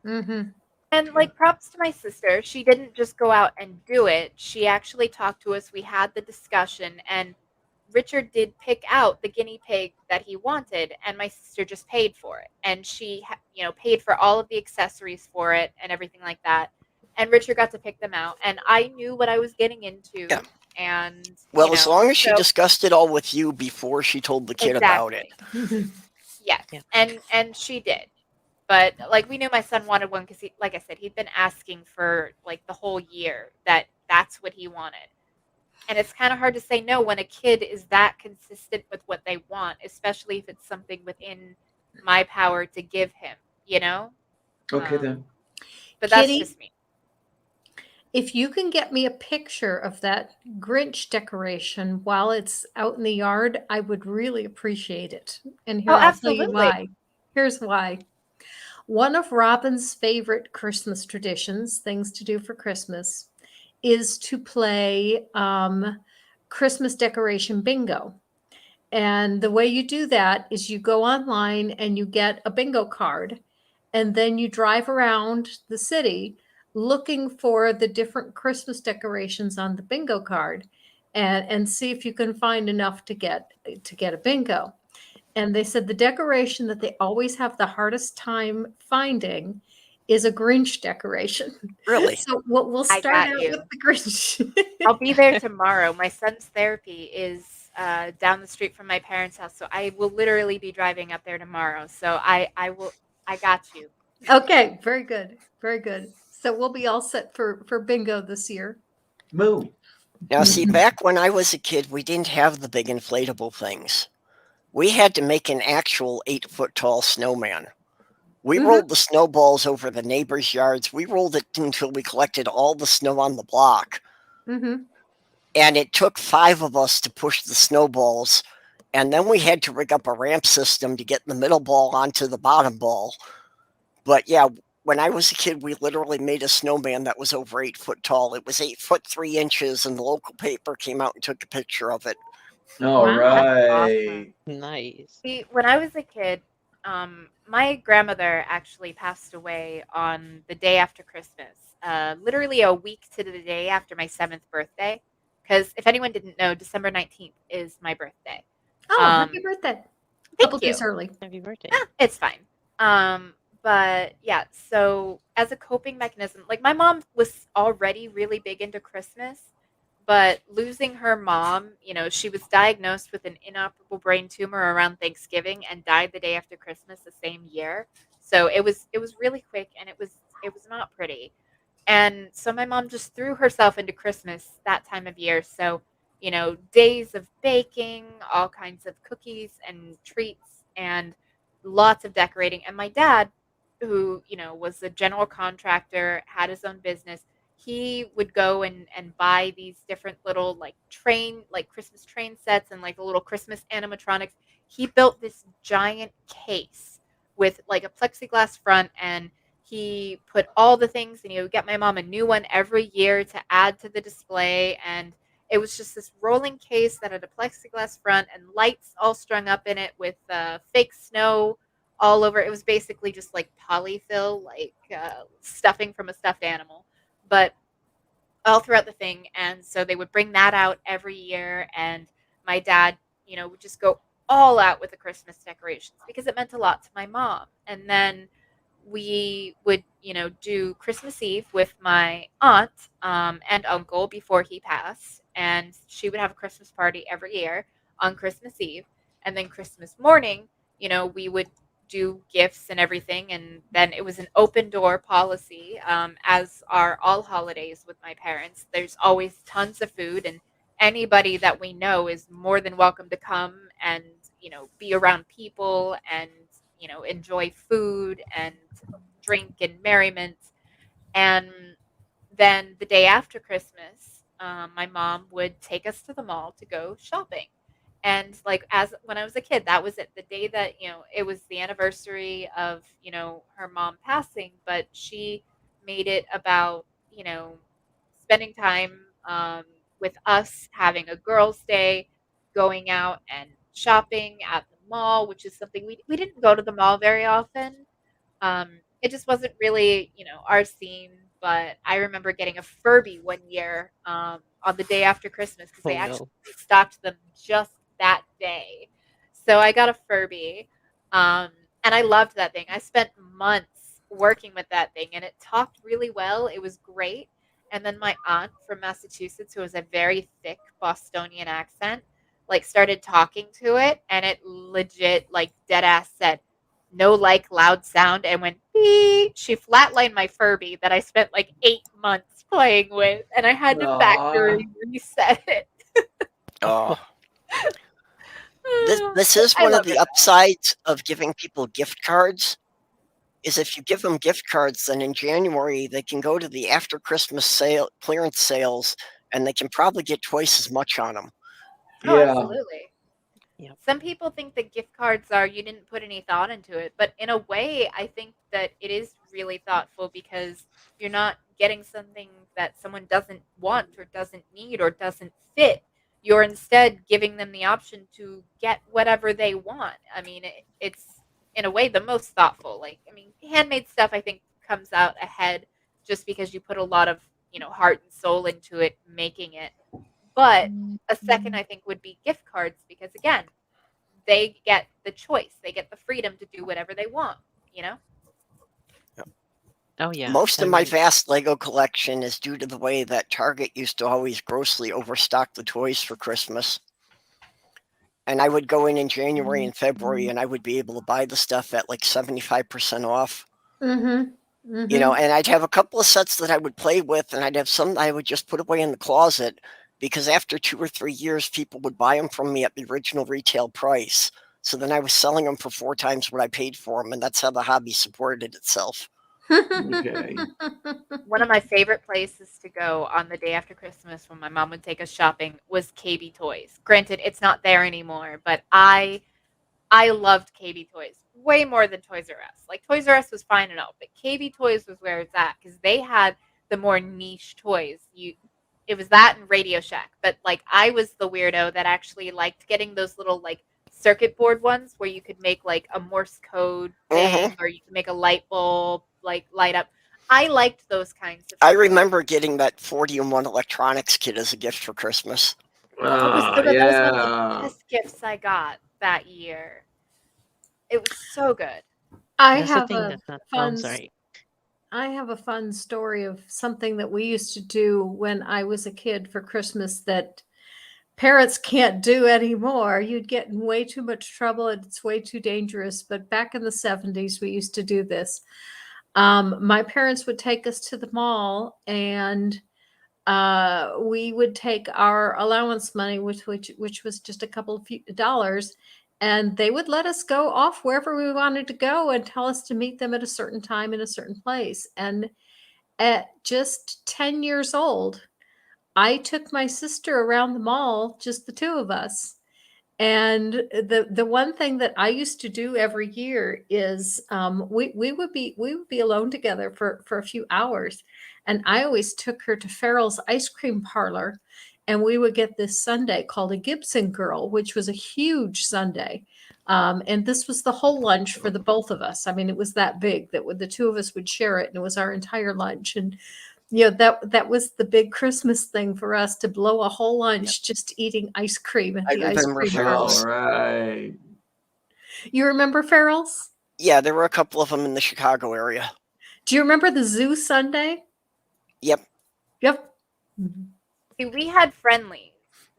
Mm-hmm. And props to my sister. She didn't just go out and do it. She actually talked to us. We had the discussion, and Richard did pick out the guinea pig that he wanted, and my sister just paid for it. And she, paid for all of the accessories for it and everything like that. And Richard got to pick them out, and I knew what I was getting into. Yeah. And as long as she discussed it all with you before she told the kid about it. Yes, Yeah. And she did. But we knew my son wanted one because like I said, he'd been asking for the whole year that's what he wanted. And it's kind of hard to say no when a kid is that consistent with what they want, especially if it's something within my power to give him, Okay, then. But that's Kitty? just me. If you can get me a picture of that Grinch decoration while it's out in the yard, I would really appreciate it. And here I'll tell you absolutely. why. Here's why. One of Robin's favorite Christmas traditions, things to do for Christmas, is to play Christmas decoration bingo. And the way you do that is you go online and you get a bingo card, and then you drive around the city looking for the different Christmas decorations on the bingo card, and see if you can find enough to get a bingo. And they said the decoration that they always have the hardest time finding is a Grinch decoration. Really? So we'll I start got out you. with the Grinch. I'll be there tomorrow. My son's therapy is down the street from my parents' house, so I will literally be driving up there tomorrow. So I will. I got you. Okay, very good. Very good. So we'll be all set for bingo this year. Moo. Now, see, back when I was a kid, we didn't have the big inflatable things. We had to make an actual 8-foot tall snowman. We Mhm. rolled the snowballs over the neighbors' yards. We rolled it until we collected all the snow on the block. Mhm. And it took 5 of us to push the snowballs. And then we had to rig up a ramp system to get the middle ball onto the bottom ball. But yeah, when I was a kid, we literally made a snowman that was over 8 foot tall. It was 8 foot 3 inches, and the local paper came out and took a picture of it. All Wow. That's right. awesome. Nice. See, when I was a kid, my grandmother actually passed away on the day after Christmas, literally a week to the day after my 7th birthday. Because if anyone didn't know, December 19th is my birthday. Oh, Um, happy birthday. thank Couple you. days early. Happy birthday. It's fine. But yeah, so as a coping mechanism, like my mom was already really big into Christmas, but losing her mom, she was diagnosed with an inoperable brain tumor around Thanksgiving and died the day after Christmas the same year. So it was really quick, and it was not pretty. And so my mom just threw herself into Christmas that time of year. So, days of baking, all kinds of cookies and treats, and lots of decorating. And my dad, who, was a general contractor, had his own business, he would go and buy these different little like Christmas train sets and like the little Christmas animatronics. He built this giant case with like a plexiglass front, and he put all the things, and he would get my mom a new one every year to add to the display. And it was just this rolling case that had a plexiglass front and lights all strung up in it with fake snow all over. It was basically just like polyfill, like stuffing from a stuffed animal, but all throughout the thing. And so they would bring that out every year. And my dad, would just go all out with the Christmas decorations because it meant a lot to my mom. And then we would, do Christmas Eve with my aunt and uncle before he passed. And she would have a Christmas party every year on Christmas Eve. And then Christmas morning, we would do gifts and everything. And then it was an open door policy, as are all holidays with my parents. There's always tons of food, and anybody that we know is more than welcome to come and, be around people and, enjoy food and drink and merriment. And then the day after Christmas, my mom would take us to the mall to go shopping. And like as when I was a kid, that was it. The day that it was the anniversary of her mom passing, but she made it about spending time with us, having a girls' day, going out and shopping at the mall, which is something we didn't go to the mall very often. It just wasn't really, our scene. But I remember getting a Furby one year on the day after Christmas because Oh they actually no. stocked them just that day. So I got a Furby, um, and I loved that thing. I spent months working with that thing, and it talked really well. It was great. And then my aunt from Massachusetts, who has a very thick Bostonian accent, like started talking to it, and it legit, like dead ass said, no like loud sound, and went beep. She flatlined my Furby that I spent like 8 months playing with, and I had to Aw. factory reset it. Oh, this is I one of love the it. upsides of giving people gift cards. Is if you give them gift cards, then in January they can go to the after Christmas sale clearance sales, and they can probably get twice as much on them. Oh, Yeah. absolutely. Yep. Some people think that gift cards are you didn't put any thought into it, but in a way, I think that it is really thoughtful because you're not getting something that someone doesn't want or doesn't need or doesn't fit. You're instead giving them the option to get whatever they want. I mean, it's in a way, the most thoughtful. Like, I mean, handmade stuff I think comes out ahead just because you put a lot of, heart and soul into it, making it. But a second, I think, would be gift cards because, again, they get the choice. They get the freedom to do whatever they want, Oh yeah. Most I of my mean, vast Lego collection is due to the way that Target used to always grossly overstock the toys for Christmas. And I would go in January and February and I would be able to buy the stuff at like 75% off. Mm-hmm. You know, and I'd have a couple of sets that I would play with, and I'd have some I would just put away in the closet because after 2 or 3 years, people would buy them from me at the original retail price. So then I was selling them for 4 times what I paid for them, and that's how the hobby supported itself. Okay. One of my favorite places to go on the day after Christmas when my mom would take us shopping was KB Toys. Granted, it's not there anymore, but I loved KB Toys way more than Toys R Us. Like, Toys R Us was fine and all, but KB Toys was where it's at because they had the more niche toys. It was that and Radio Shack, but like I was the weirdo that actually liked getting those little like circuit board ones where you could make like a Morse code thing or you could make a light bulb like light up. I liked those kinds of I things. remember getting that 40-in-1 electronics kit as a gift for Christmas. Oh, it was so good. That was one of the Yeah. best gifts I got that year. It was so good. I that's the have thing a that's not. Oh, fun I'm sorry. I have a fun story of something that we used to do when I was a kid for Christmas that parents can't do anymore. You'd get in way too much trouble and it's way too dangerous. But back in the 70s, we used to do this. My parents would take us to the mall and we would take our allowance money, which was just a couple of few dollars, and they would let us go off wherever we wanted to go and tell us to meet them at a certain time in a certain place. And at just 10 years old, I took my sister around the mall, just the two of us. And the one thing that I used to do every year is we would be alone together for a few hours, and I always took her to Farrell's ice cream parlor, and we would get this sundae called a Gibson Girl, which was a huge sundae. And this was the whole lunch for the both of us. I mean, it was that big that the two of us would share it, and it was our entire lunch. And that was the big Christmas thing for us, to blow a whole lunch just eating ice cream at I the ice remember cream Farrell's. parlor. All right. You remember Farrell's? Yeah, there were a couple of them in the Chicago area. Do you remember the Zoo Sunday? Yep. Yep. See, we had Friendlies,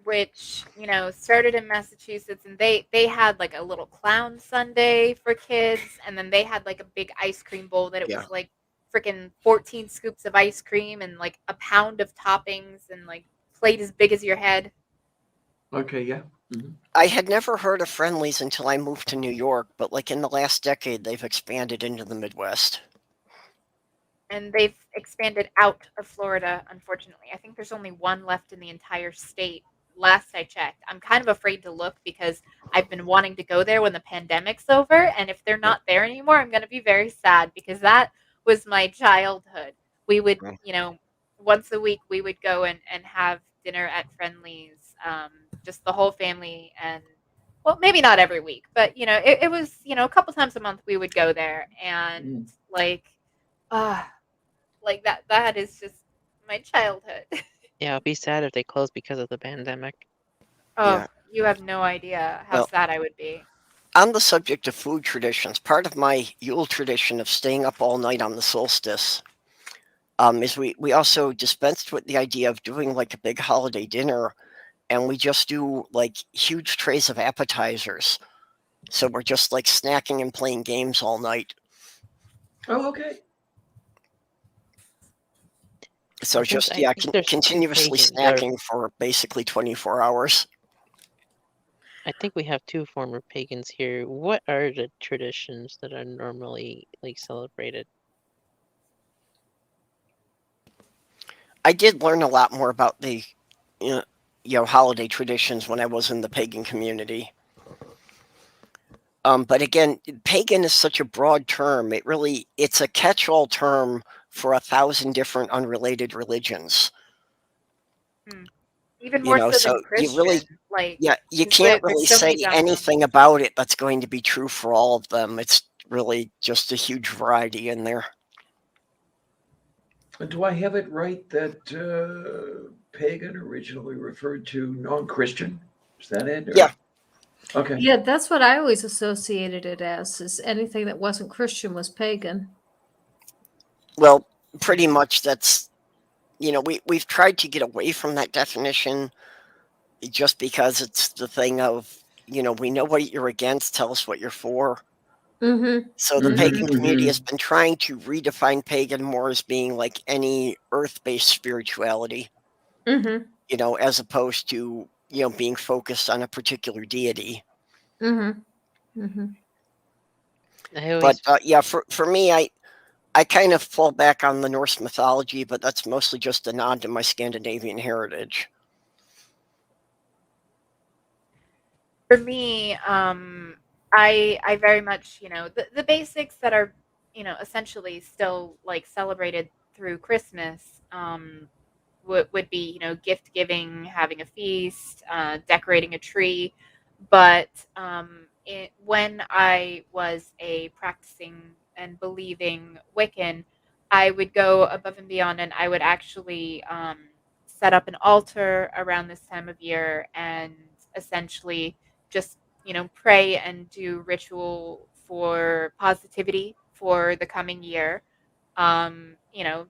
which started in Massachusetts, and they had like a little clown sundae for kids, and then they had like a big ice cream bowl that it Yeah. was like freaking 14 scoops of ice cream and like a pound of toppings and like plate as big as your head. Okay, yeah. Mhm. I had never heard of Friendlies until I moved to New York, but like in the last decade, they've expanded into the Midwest. And they've expanded out of Florida, unfortunately. I think there's only one left in the entire state. Last I checked. I'm kind of afraid to look because I've been wanting to go there when the pandemic's over. And if they're not there anymore, I'm going to be very sad because that was my childhood. We would, Mm. once a week, we would go and have dinner at Friendly's, just the whole family. And, well, maybe not every week, but, it was, a couple times a month we would go there. And, like that is just my childhood. Yeah, it'd be sad if they closed because of the pandemic. Oh, Yeah. you have no idea how Well- sad I would be. On the subject of food traditions, part of my Yule tradition of staying up all night on the solstice is we also dispensed with the idea of doing like a big holiday dinner, and we just do like huge trays of appetizers. So we're just like snacking and playing games all night. Oh, okay. So I think- just I yeah, think there's two continuously pagans, or- snacking for basically 24 hours. I think we have two former pagans here. What are the traditions that are normally like celebrated? I did learn a lot more about the holiday traditions when I was in the pagan community. But again, pagan is such a broad term. It's a catch-all term for 1,000 different unrelated religions. even You more know, so so than you Christian. really, Like, yeah, you 'cause can't there's really so many say denominations. anything about it that's going to be true for all of them. It's really just a huge variety in there. Do I have it right that pagan originally referred to non-Christian? Is that it? Or? Yeah. Okay. Yeah, that's what I always associated it as, is anything that wasn't Christian was pagan. Well, pretty much that's, you know, we've tried to get away from that definition just because it's the thing of, you know, we know what you're against, tell us what you're for. Mm-hmm. So the Mhm, pagan community has mhm. been trying to redefine pagan more as being like any earth-based spirituality, Mm-hmm. you know, as opposed to, you know, being focused on a particular deity. Mm-hmm. Mm-hmm. I But always yeah, for me, I kind of fall back on the Norse mythology, but that's mostly just a nod to my Scandinavian heritage. For me, I very much, the basics that are, essentially still like celebrated through Christmas, would be, gift giving, having a feast, decorating a tree. But when I was a practicing and believing Wiccan, I would go above and beyond, and I would actually set up an altar around this time of year and essentially just pray and do ritual for positivity for the coming year.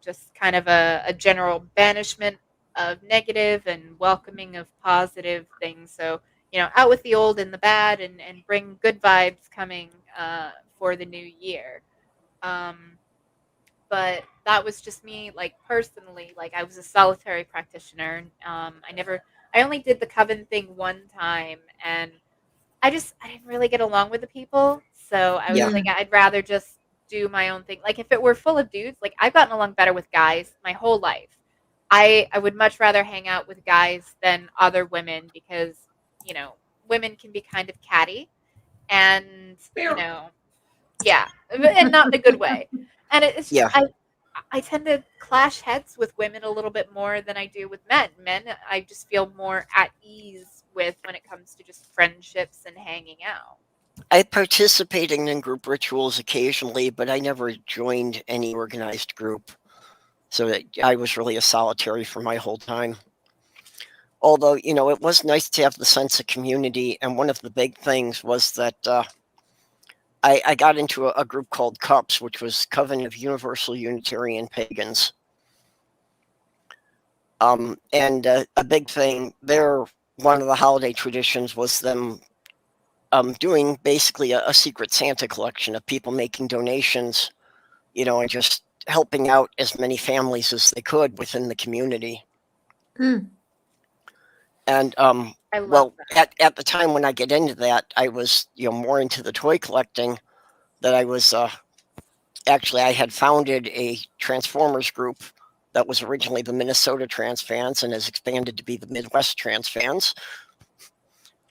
Just kind of a general banishment of negative and welcoming of positive things. So, out with the old and the bad, and bring good vibes coming for the new year. Um, but that was just me, like, personally. Like, I was a solitary practitioner. I only did the coven thing one time, and I didn't really get along with the people. So I was Yeah, like, I'd rather just do my own thing. Like, if it were full of dudes, like, I've gotten along better with guys my whole life. I would much rather hang out with guys than other women, because, women can be kind of catty, and, Meow. yeah, and not in a good way. And it's just, yeah. I tend to clash heads with women a little bit more than I do with men. Men, I just feel more at ease with when it comes to just friendships and hanging out. I participated in group rituals occasionally, but I never joined any organized group. So that I was really a solitary for my whole time. Although, you know, it was nice to have the sense of community. And one of the big things was that I got into a group called CUPS, which was Coven of Universal Unitarian Pagans. And a big thing there, one of the holiday traditions was them doing basically a secret Santa collection of people making donations, you know, and just helping out as many families as they could within the community. Mm. And I love well, that. at the time when I get into that, I was, you know, more into the toy collecting. That I was actually I had founded a Transformers group that was originally the Minnesota Trans Fans and has expanded to be the Midwest Trans Fans.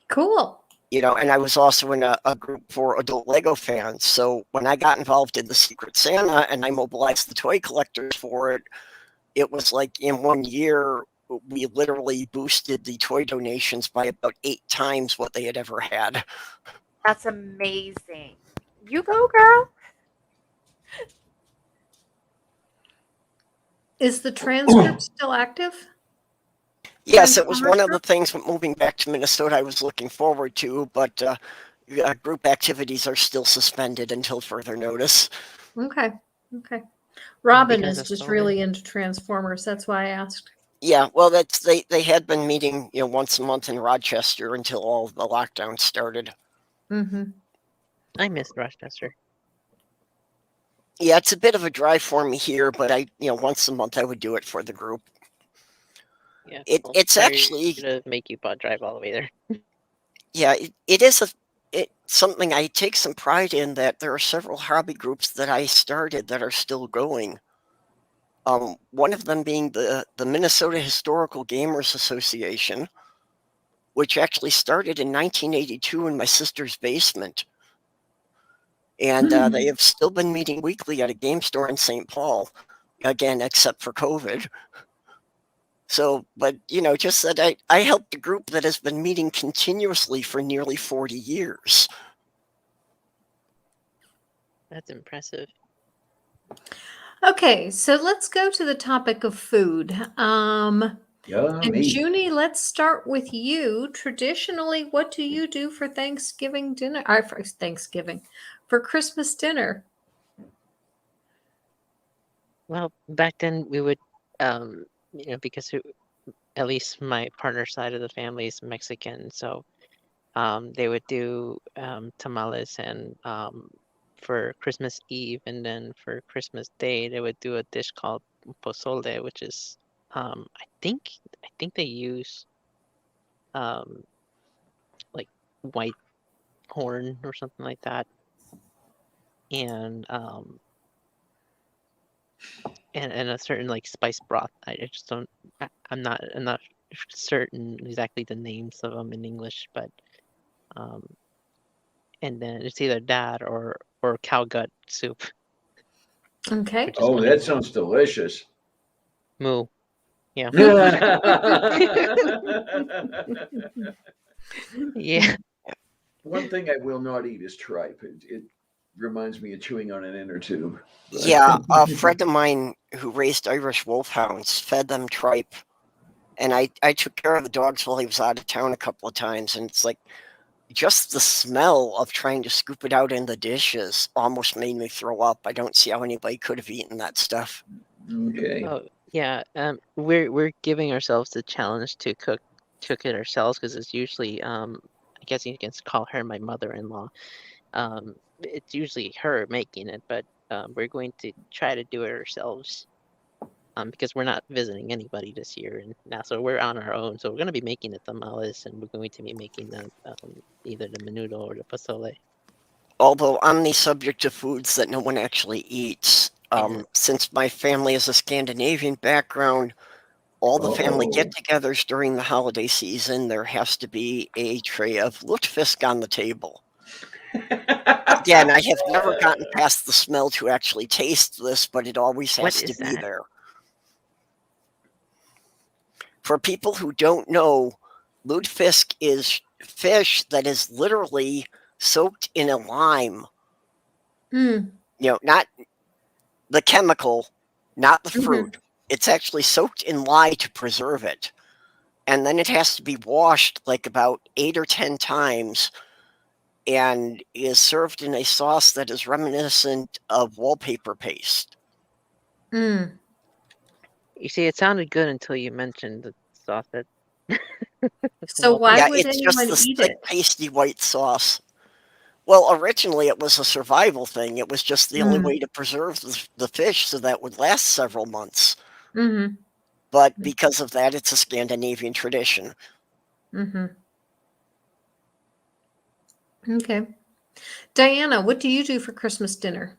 Cool. You know, and I was also in a group for adult Lego fans. So when I got involved in the Secret Santa and I mobilized the toy collectors for it, it was like in 1 year we literally boosted the toy donations by about 8 times what they had ever had. That's amazing. You go, girl. Is the transcript still active? Yes, it was Transformers one of the group? things with moving back to Minnesota I was looking forward to, but group activities are still suspended until further notice. Okay. Okay. Robin because is of just COVID. really into Transformers. That's why I asked. Yeah, well, that's they had been meeting, you know, once a month in Rochester until all the lockdowns started. Mm-hmm. I miss Rochester. Yeah, it's a bit of a drive for me here, but you know, once a month I would do it for the group. Yeah, well, It's sorry actually, to make you drive all the way there. yeah, it is something I take some pride in, that there are several hobby groups that I started that are still going. One of them being the Minnesota Historical Gamers Association, which actually started in 1982 in my sister's basement. And they have still been meeting weekly at a game store in St. Paul, again, except for COVID. So, but just that I helped a group that has been meeting continuously for nearly 40 years. That's impressive. Okay, so let's go to the topic of food. And Yummy. Jyuni, let's start with you. Traditionally, what do you do for Thanksgiving dinner? For Thanksgiving, for Christmas dinner? Well, back then we would, because at least my partner's side of the family is Mexican, so they would do tamales, and for Christmas Eve, and then for Christmas Day they would do a dish called pozole, which is I think they use like white corn or something like that, and and a certain like spice broth. I just don't. I'm not certain exactly the names of them in English, but um, and then it's either that or cow gut soup, Okay. which is Oh, one that of sounds delicious. moo. Yeah, yeah. One thing I will not eat is tripe. It reminds me of chewing on an inner tube. Yeah, a friend of mine who raised Irish wolfhounds fed them tripe, and I took care of the dogs while he was out of town a couple of times, and it's like just the smell of trying to scoop it out in the dishes almost made me throw up. I don't see how anybody could have eaten that stuff. Okay. Oh, yeah. We're giving ourselves the challenge to cook it ourselves, because it's usually I guess you can call her my mother-in-law. It's usually her making it, but we're going to try to do it ourselves. Because we're not visiting anybody this year, and now so we're on our own. So we're going to be making the tamales, and we're going to be making the either the menudo or the pozole. Although on the subject of foods that no one actually eats, since my family has a Scandinavian background, all the family Oh. get-togethers during the holiday season, there has to be a tray of lutefisk on the table. Again, I have never gotten past the smell to actually taste this, but it always What has to is be that? there. For people who don't know, lutefisk is fish that is literally soaked in a lime. Mm. Not the chemical, not the Mhm. fruit. It's actually soaked in lye to preserve it. And then it has to be washed like about 8 or 10 times and is served in a sauce that is reminiscent of wallpaper paste. Mm. You see, it sounded good until you mentioned the sauce that. So why Yeah, would it's just anyone this eat thick, it? pasty white sauce. Well, originally it was a survival thing. It was just the only Mm. way to preserve the fish so that would last several months. Mm-hmm. But because of that, it's a Scandinavian tradition. Mm-hmm. Okay. Diana, what do you do for Christmas dinner?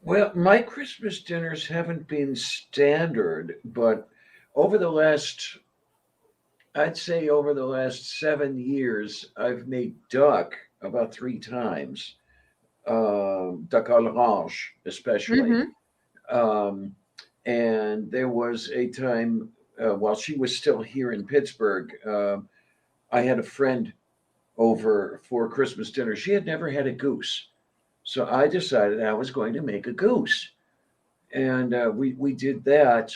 Well, my Christmas dinners haven't been standard, but over the last, I'd say over the last 7 years, I've made duck about 3 times. Duck à l'orange, especially. Mm-hmm. Um, and there was a time while she was still here in Pittsburgh, I had a friend over for Christmas dinner. She had never had a goose. So I decided I was going to make a goose. And we did that.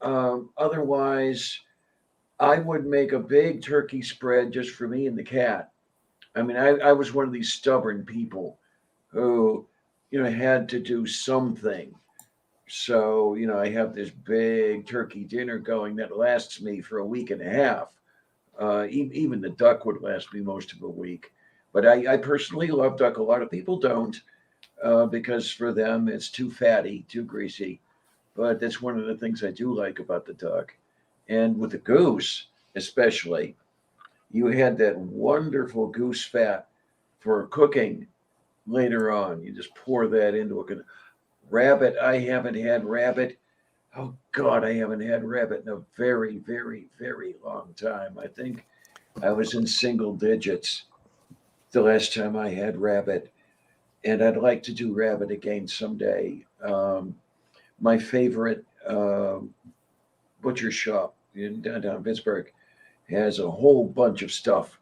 Otherwise, I would make a big turkey spread just for me and the cat. I mean, I was one of these stubborn people who, had to do something. So, I have this big turkey dinner going that lasts me for a week and a half. Even the duck would last me most of a week. But I personally love duck. A lot of people don't because for them it's too fatty, too greasy. But that's one of the things I do like about the duck. And with the goose, especially, you had that wonderful goose fat for cooking later on. You just pour that into a rabbit. I haven't had rabbit. Oh God, I haven't had rabbit in a very, very, very long time. I think I was in single digits the last time I had rabbit, and I'd like to do rabbit again someday. My favorite butcher shop in downtown Pittsburgh has a whole bunch of stuff.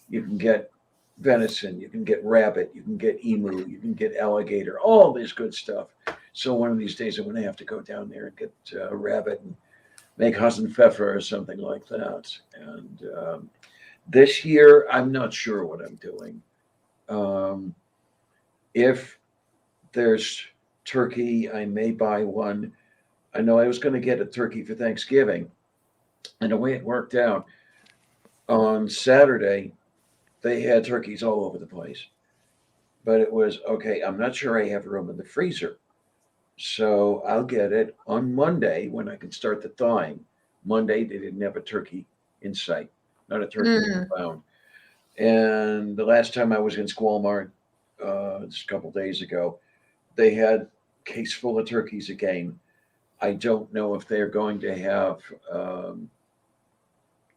You can get venison, you can get rabbit, you can get emu, you can get alligator, all this good stuff. So one of these days I'm going to have to go down there and get a rabbit and make Hasenpfeffer or something like that. And this year, I'm not sure what I'm doing. If there's turkey, I may buy one. I know I was going to get a turkey for Thanksgiving. And the way it worked out, on Saturday, they had turkeys all over the place. But it was, okay, I'm not sure I have room in the freezer. So I'll get it on Monday when I can start the thawing. Monday, they didn't have a turkey in sight, not a turkey found. And the last time I was in Squalmart, just a couple days ago, they had a case full of turkeys again. I don't know if they're going to have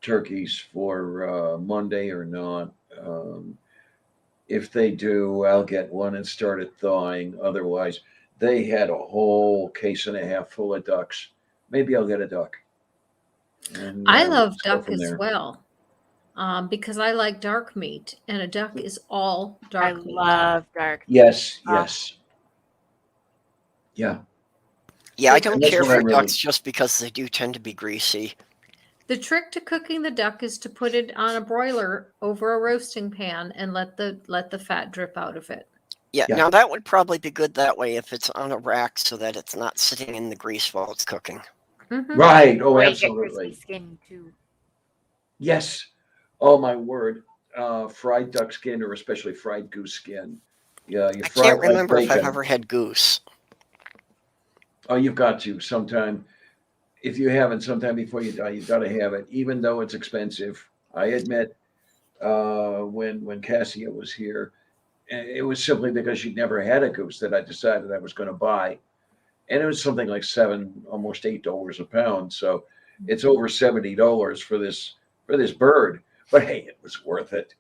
turkeys for Monday or not. If they do, I'll get one and start it thawing. Otherwise, they had a whole case and a half full of ducks. Maybe I'll get a duck. And, I love let's go duck from as there. well because I like dark meat, and a duck is all I dark meat. love dark. Yes, Ah. yes. Yeah. Yeah, I The don't That's care what I for really- ducks just because they do tend to be greasy. The trick to cooking the duck is to put it on a broiler over a roasting pan and let the fat drip out of it. Yeah, Yeah. now that would probably be good that way if it's on a rack so that it's not sitting in the grease while it's cooking. Mhm. Right. Oh, Or you get crispy absolutely. skin too. Yes. Oh, my word. Fried duck skin or especially fried goose skin. Yeah, you I fry can't it like remember if I've bacon. ever had goose. Oh, you've got to sometime. If you haven't, sometime before you die, you've got to have it, even though it's expensive. I admit, when Cassia was here, it was simply because she'd never had a goose that I decided I was going to buy, and it was something like almost $8 a pound. So it's over $70 for this bird. But hey, it was worth it.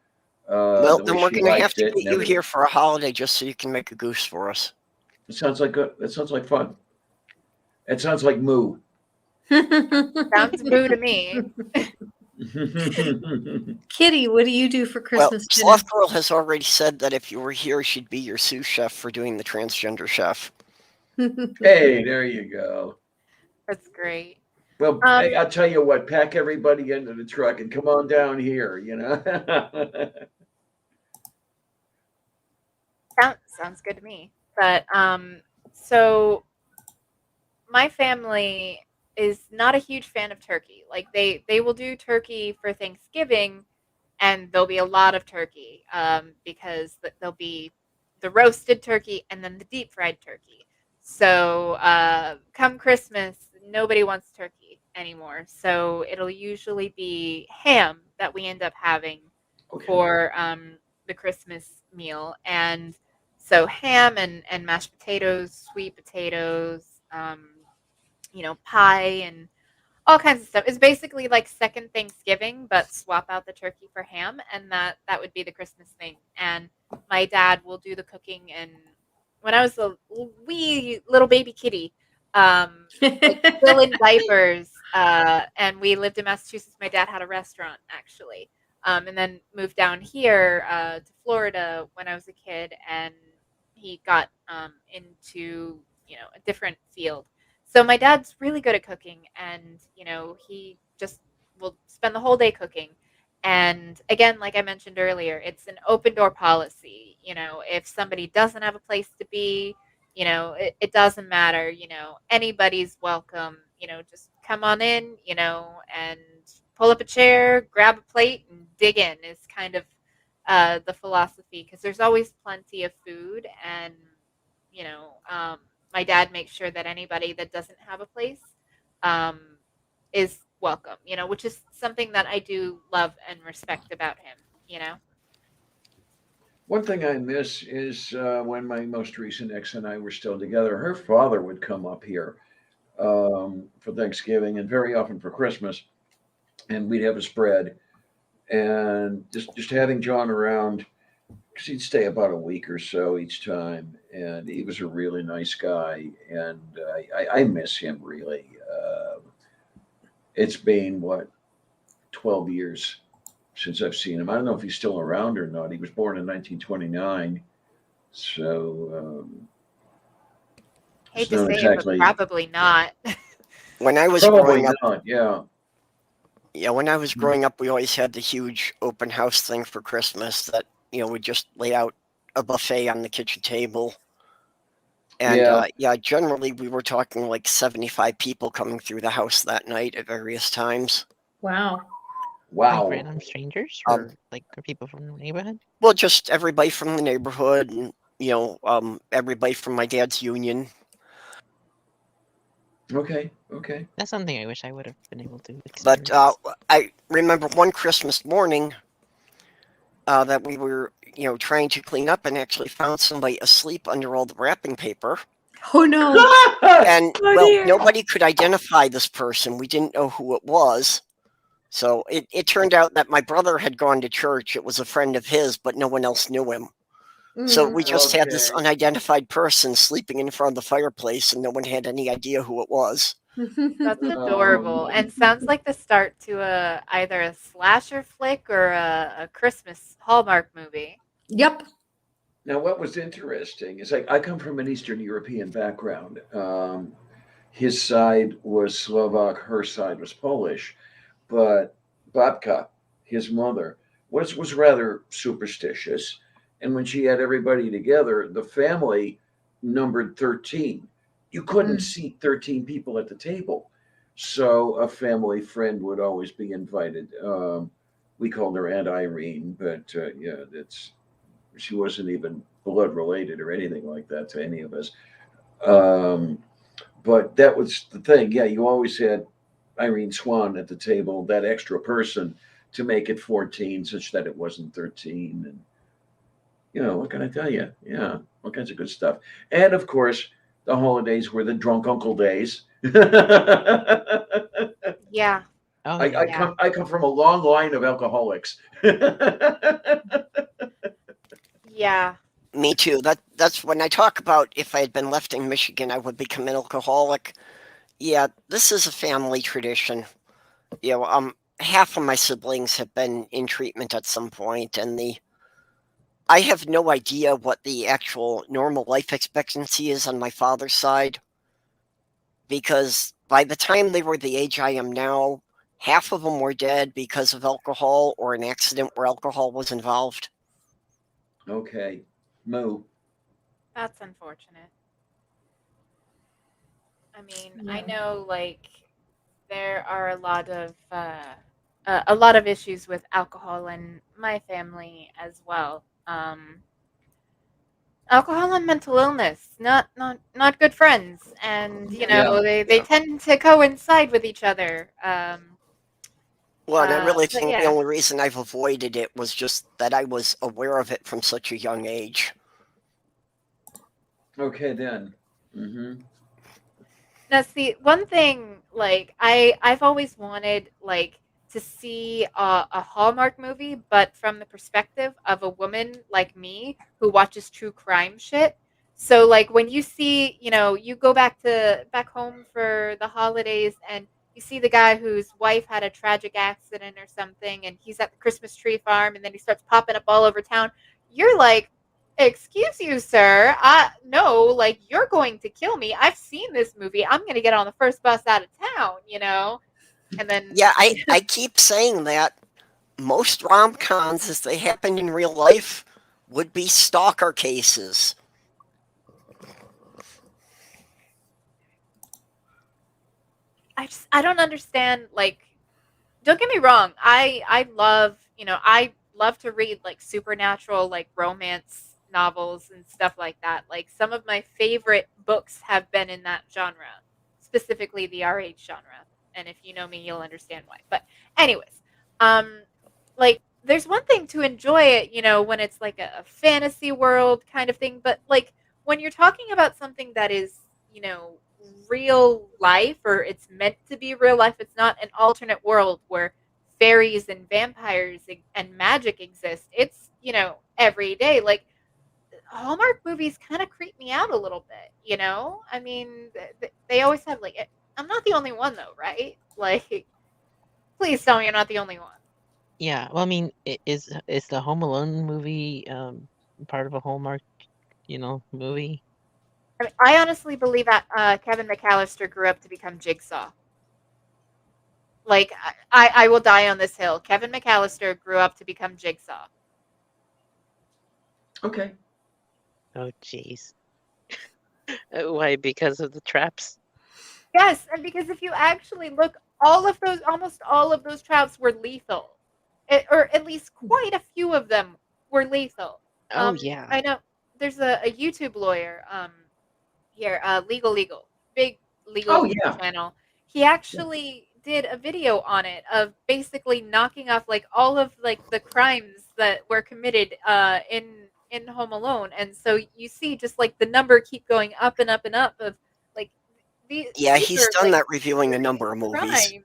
Well, The way then we're she going to have liked to it get and you everything. here for a holiday just so you can make a goose for us. It sounds like good. That sounds like fun. It sounds like moo. Sounds boo to me. Kitty, what do you do for Well, Christmas dinner? Sloth Girl has already said that if you were here, she'd be your sous chef for doing the transgender chef. Hey, there you go. That's great. Well, hey, I'll tell you what, pack everybody into the truck and come on down here, you know. Sounds good to me. But so my family is not a huge fan of turkey. Like they will do turkey for Thanksgiving, and there'll be a lot of turkey because there'll be the roasted turkey and then the deep fried turkey. So come Christmas, nobody wants turkey anymore. So it'll usually be ham that we end up having Okay. for the Christmas meal. And so ham and mashed potatoes, sweet potatoes, pie and all kinds of stuff. It's basically like second Thanksgiving, but swap out the turkey for ham, and that would be the Christmas thing. And my dad will do the cooking. And when I was a wee little baby kitty, like still in diapers, and we lived in Massachusetts, my dad had a restaurant actually, and then moved down here to Florida when I was a kid, and he got into a different field. So my dad's really good at cooking, and he just will spend the whole day cooking. And again, like I mentioned earlier, it's an open door policy. If somebody doesn't have a place to be, it doesn't matter. Anybody's welcome. Just come on in. And pull up a chair, grab a plate, and dig in. Is kind of the philosophy, because there's always plenty of food. And my dad makes sure that anybody that doesn't have a place is welcome, which is something that I do love and respect about him. One thing I miss is when my most recent ex and I were still together, her father would come up here for Thanksgiving and very often for Christmas, and we'd have a spread. And just having John around, because he'd stay about a week or so each time, and he was a really nice guy, and I miss him really. it's been what, 12 years since I've seen him. I don't know if he's still around or not. He was born in 1929, so Hate it's to not say it, but exactly. probably not. When I was Probably growing up, not. Yeah. yeah, when I was growing up, we always had the huge open house thing for Christmas that, we'd just lay out a buffet on the kitchen table. And Yeah. yeah, generally we were talking like 75 people coming through the house that night at various times. Wow. Like Wow. random strangers Um, or like people from the neighborhood? Well, just everybody from the neighborhood and, everybody from my dad's union. Okay. Okay. That's something I wish I would have been able to But experience. I remember one Christmas morning that we were, trying to clean up and actually found somebody asleep under all the wrapping paper. Oh no. And, Oh, well, dear. nobody could identify this person. We didn't know who it was. So it turned out that my brother had gone to church. It was a friend of his, but no one else knew him. So we just had this Okay. unidentified person sleeping in front of the fireplace, and no one had any idea who it was. That's Oh, adorable, no. and sounds like the start to either a slasher flick or a Christmas Hallmark movie. Yep. Now, what was interesting is I come from an Eastern European background. His side was Slovak, her side was Polish, but Babka, his mother, was rather superstitious. And when she had everybody together, the family numbered 13. You couldn't seat 13 people at the table. So a family friend would always be invited. We called her Aunt Irene, but yeah, she wasn't even blood related or anything like that to any of us. Um, but that was the thing. Yeah, you always had Irene Swan at the table, that extra person to make it 14 such that it wasn't 13. And, what can I tell you? Yeah, all kinds of good stuff. And of course, the holidays were the drunk uncle days. Yeah, Oh I, I yeah. yeah. come I come from a long line of alcoholics. Yeah. Me too. That's when I talk about if I had been left in Michigan, I would become an alcoholic. Yeah, this is a family tradition. Half of my siblings have been in treatment at some point, and I have no idea what the actual normal life expectancy is on my father's side, because by the time they were the age I am now, half of them were dead because of alcohol or an accident where alcohol was involved. Okay, Moo. That's unfortunate. I mean, I Yeah. know like there are a lot of issues with alcohol in my family as well. Alcohol and mental illness, not good friends, and Yeah, they yeah. tend to coincide with each other. Well, and I really But think the yeah. only reason I've avoided it was just that I was aware of it from such a young age. Okay then. Mm-hmm. Now, see, one thing, like I've always wanted like to see a Hallmark movie, but from the perspective of a woman like me who watches true crime shit. So, like when you see, you go back home for the holidays, and you see the guy whose wife had a tragic accident or something, and he's at the Christmas tree farm, and then he starts popping up all over town. You're like, excuse you, sir. No, like you're going to kill me. I've seen this movie. I'm going to get on the first bus out of town. And then Yeah, I keep saying that most rom-coms, as they happen in real life, would be stalker cases. I don't understand, like, don't get me wrong. I love to read like supernatural, like romance novels and stuff like that. Like some of my favorite books have been in that genre, specifically the RH genre. And if you know me, you'll understand why. But anyways, um like there's one thing to enjoy it, when it's like a fantasy world kind of thing, but like when you're talking about something that is, real life, or it's meant to be real life, it's not an alternate world where fairies and vampires and magic exist. It's, every day. Like Hallmark movies kind of creep me out a little bit. I mean, they always have like, I'm not the only one though, right? Like Please tell me you're not the only one. Yeah, well, I mean, is the Home Alone movie part of a Hallmark, movie? I mean, I honestly believe that Kevin McAllister grew up to become Jigsaw. Like, I will die on this hill. Kevin McAllister grew up to become Jigsaw. Okay. Oh, jeez. Why? Because of the traps? Yes, and because if you actually look, almost all of those traps were lethal. Or at least quite a few of them were lethal. Oh, yeah. I know there's a YouTube lawyer here, Legal, big Oh legal yeah. channel. He actually did a video on it of basically knocking off like all of like the crimes that were committed in Home Alone, and so you see just like the number keep going up and up and up of like Yeah, these he's are done like that reviewing a number serious of movies. crimes.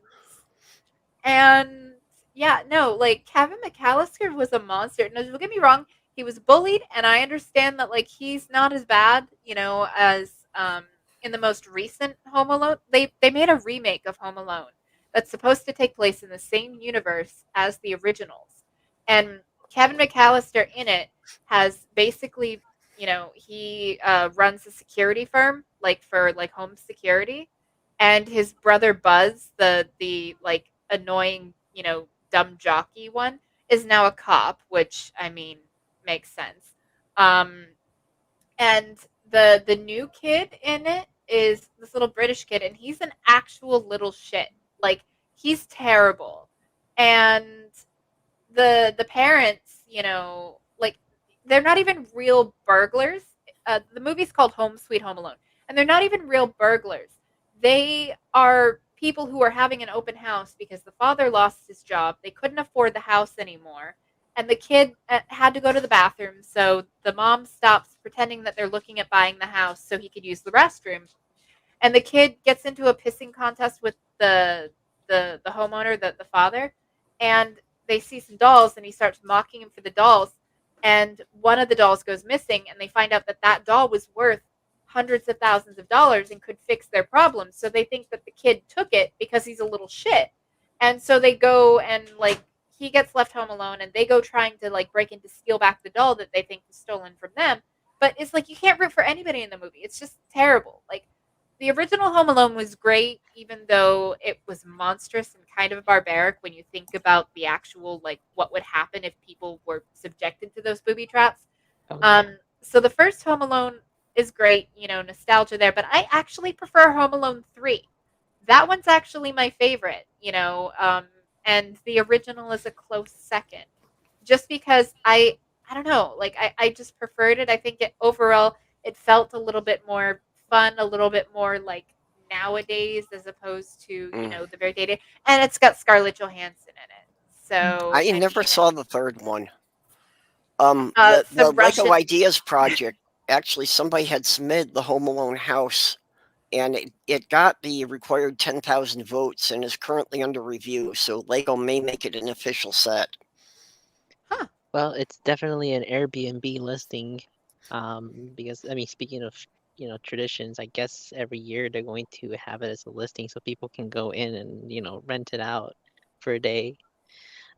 And yeah, no, like Kevin McAllister was a monster. No, don't get me wrong, he was bullied, and I understand that like he's not as bad, as in the most recent Home Alone. They made a remake of Home Alone that's supposed to take place in the same universe as the originals. And Kevin McAllister in it has basically, he runs a security firm like for like home security, and his brother Buzz, the like annoying, dumb jockey one, is now a cop, which I mean makes sense. Um, and the new kid in it is this little British kid, and he's an actual little shit. Like he's terrible, and the parents, like they're not even real burglars. The movie's called Home Sweet Home Alone, and they're not even real burglars. They are people who are having an open house because the father lost his job. They couldn't afford the house anymore, and the kid had to go to the bathroom. So the mom stops pretending that they're looking at buying the house so he could use the restroom, and the kid gets into a pissing contest with the homeowner, the father, and they see some dolls, and he starts mocking him for the dolls, and one of the dolls goes missing, and they find out that that doll was worth hundreds of thousands of dollars and could fix their problems. So they think that the kid took it because he's a little shit, and so they go and like he gets left home alone, and they go trying to like break in to steal back the doll that they think was stolen from them. But it's like you can't root for anybody in the movie. It's just terrible. Like the original Home Alone was great, even though it was monstrous and kind of barbaric when you think about the actual like what would happen if people were subjected to those booby traps. Oh, yeah. So the first Home Alone is great, nostalgia there, but I actually prefer Home Alone 3. That one's actually my favorite, and the original is a close second. Just because I don't know, like I just preferred it. I think it overall it felt a little bit more fun, a little bit more like nowadays as opposed to, the very dated. And it's got Scarlett Johansson in it. So I I never mean, saw the third one. The some Lego Russian. Ideas project, actually somebody had submitted the Home Alone house, and it got the required 10,000 votes and is currently under review, so Lego may make it an official set. Huh. Well, it's definitely an Airbnb listing, because I mean, speaking of traditions, I guess every year they're going to have it as a listing so people can go in and rent it out for a day.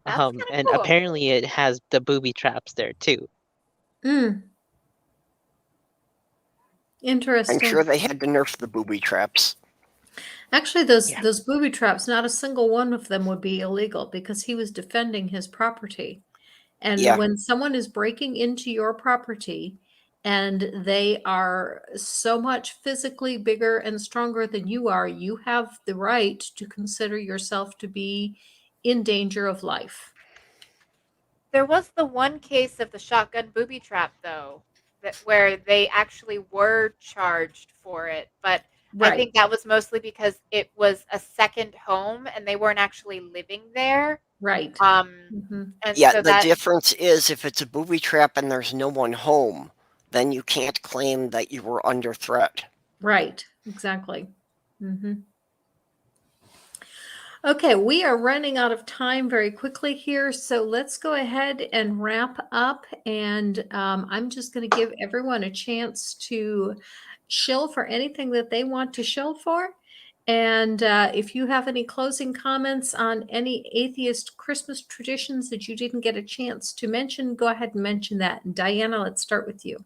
That's kind of And cool. apparently it has the booby traps there too. Mm, I'm sure interesting. they had to nerf the booby traps. Actually, those Yeah. those booby traps, not a single one of them would be illegal because he was defending his property. And Yeah. when someone is breaking into your property and they are so much physically bigger and stronger than you are, you have the right to consider yourself to be in danger of life. There was the one case of the shotgun booby trap, though, that where they actually were charged for it. But I Right, think that was mostly because it was a second home and they weren't actually living there. right. Um, Hmm. and Yeah, so the that difference is if it's a booby trap and there's no one home, then you can't claim that you were under threat. Right, exactly. Hmm. Okay, we are running out of time very quickly here, so let's go ahead and wrap up. And I'm just going to give everyone a chance to shill for anything that they want to shill for. And if you have any closing comments on any atheist Christmas traditions that you didn't get a chance to mention, go ahead and mention that. And Diana, let's start with you.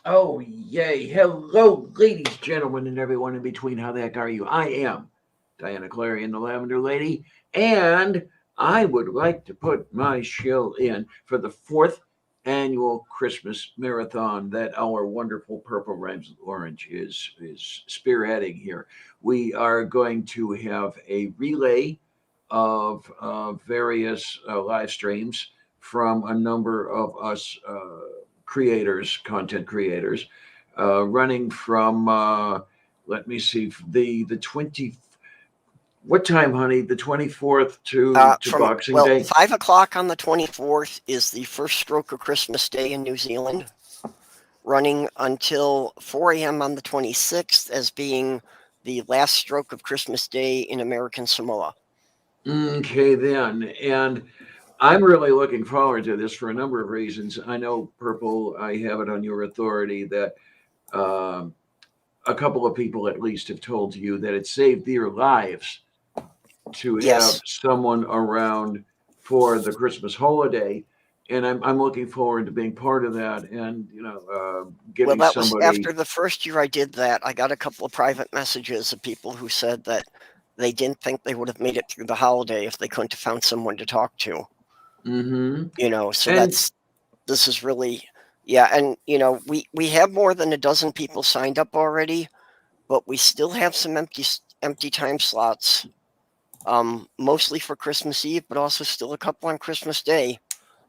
Oh, yay. Hello, ladies, gentlemen, and everyone in between. How the heck are you? I am Diana Clarion, the Lavender Lady, and I would like to put my shill in for the 4th annual Christmas marathon that our wonderful Purple Rhymes with Orange is spearheading here. We are going to have a relay of various live streams from a number of us creators, content creators, running from let me see, the 20. What time, honey? The 24th to Boxing Day. 5 o'clock on the 24th is the first stroke of Christmas Day in New Zealand, running until 4 a.m. on the 26th as being the last stroke of Christmas Day in American Samoa. Okay, then. And I'm really looking forward to this for a number of reasons. I know, Purple, I have it on your authority that a couple of people at least have told you that it saved their lives to Yes. have someone around for the Christmas holiday. And I'm looking forward to being part of that and, giving Well, that somebody. was after the first year I did that. I got a couple of private messages of people who said that they didn't think they would have made it through the holiday if they couldn't have found someone to talk to. Mm-hmm. So And- this is really, yeah. And, we have more than a dozen people signed up already, but we still have some empty time slots, mostly for Christmas Eve, but also still a couple on Christmas Day.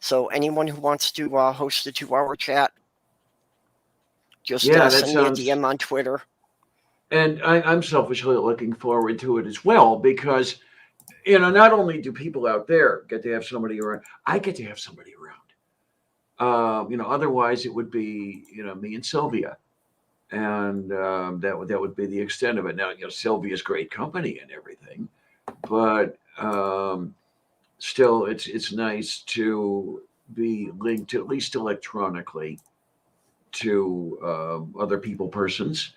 So anyone who wants to host a 2-hour chat, just send me a DM on Twitter. And I'm selfishly looking forward to it as well because, not only do people out there get to have somebody around, I get to have somebody around. Otherwise it would be, me and Sylvia. And that would be the extent of it. Now, Sylvia's great company and everything, but still, it's nice to be linked, at least electronically, to other persons.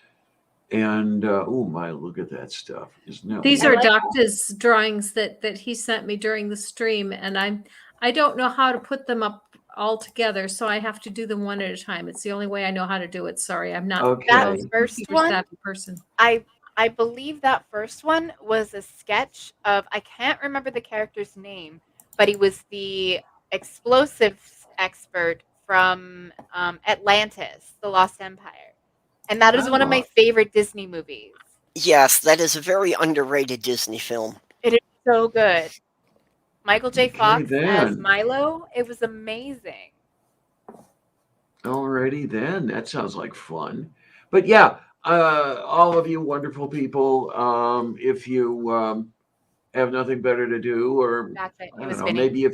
And oh my, look at that stuff! Isn't that These wonderful? are Doctor's drawings that he sent me during the stream, and I don't know how to put them up all together, so I have to do them one at a time. It's the only way I know how to do it. Sorry, I'm not Okay. the That most first computer one, savvy person. I believe that first one was a sketch of, I can't remember the character's name, but he was the explosives expert from Atlantis, The Lost Empire. And that is one of my favorite Disney movies. Yes, that is a very underrated Disney film. It is so good. Michael J. Okay, Fox as then. Milo. It was amazing. Alrighty then, that sounds like fun. But yeah, all of you wonderful people, if you have nothing better to do, or That's it. I It don't was know, Vinny. maybe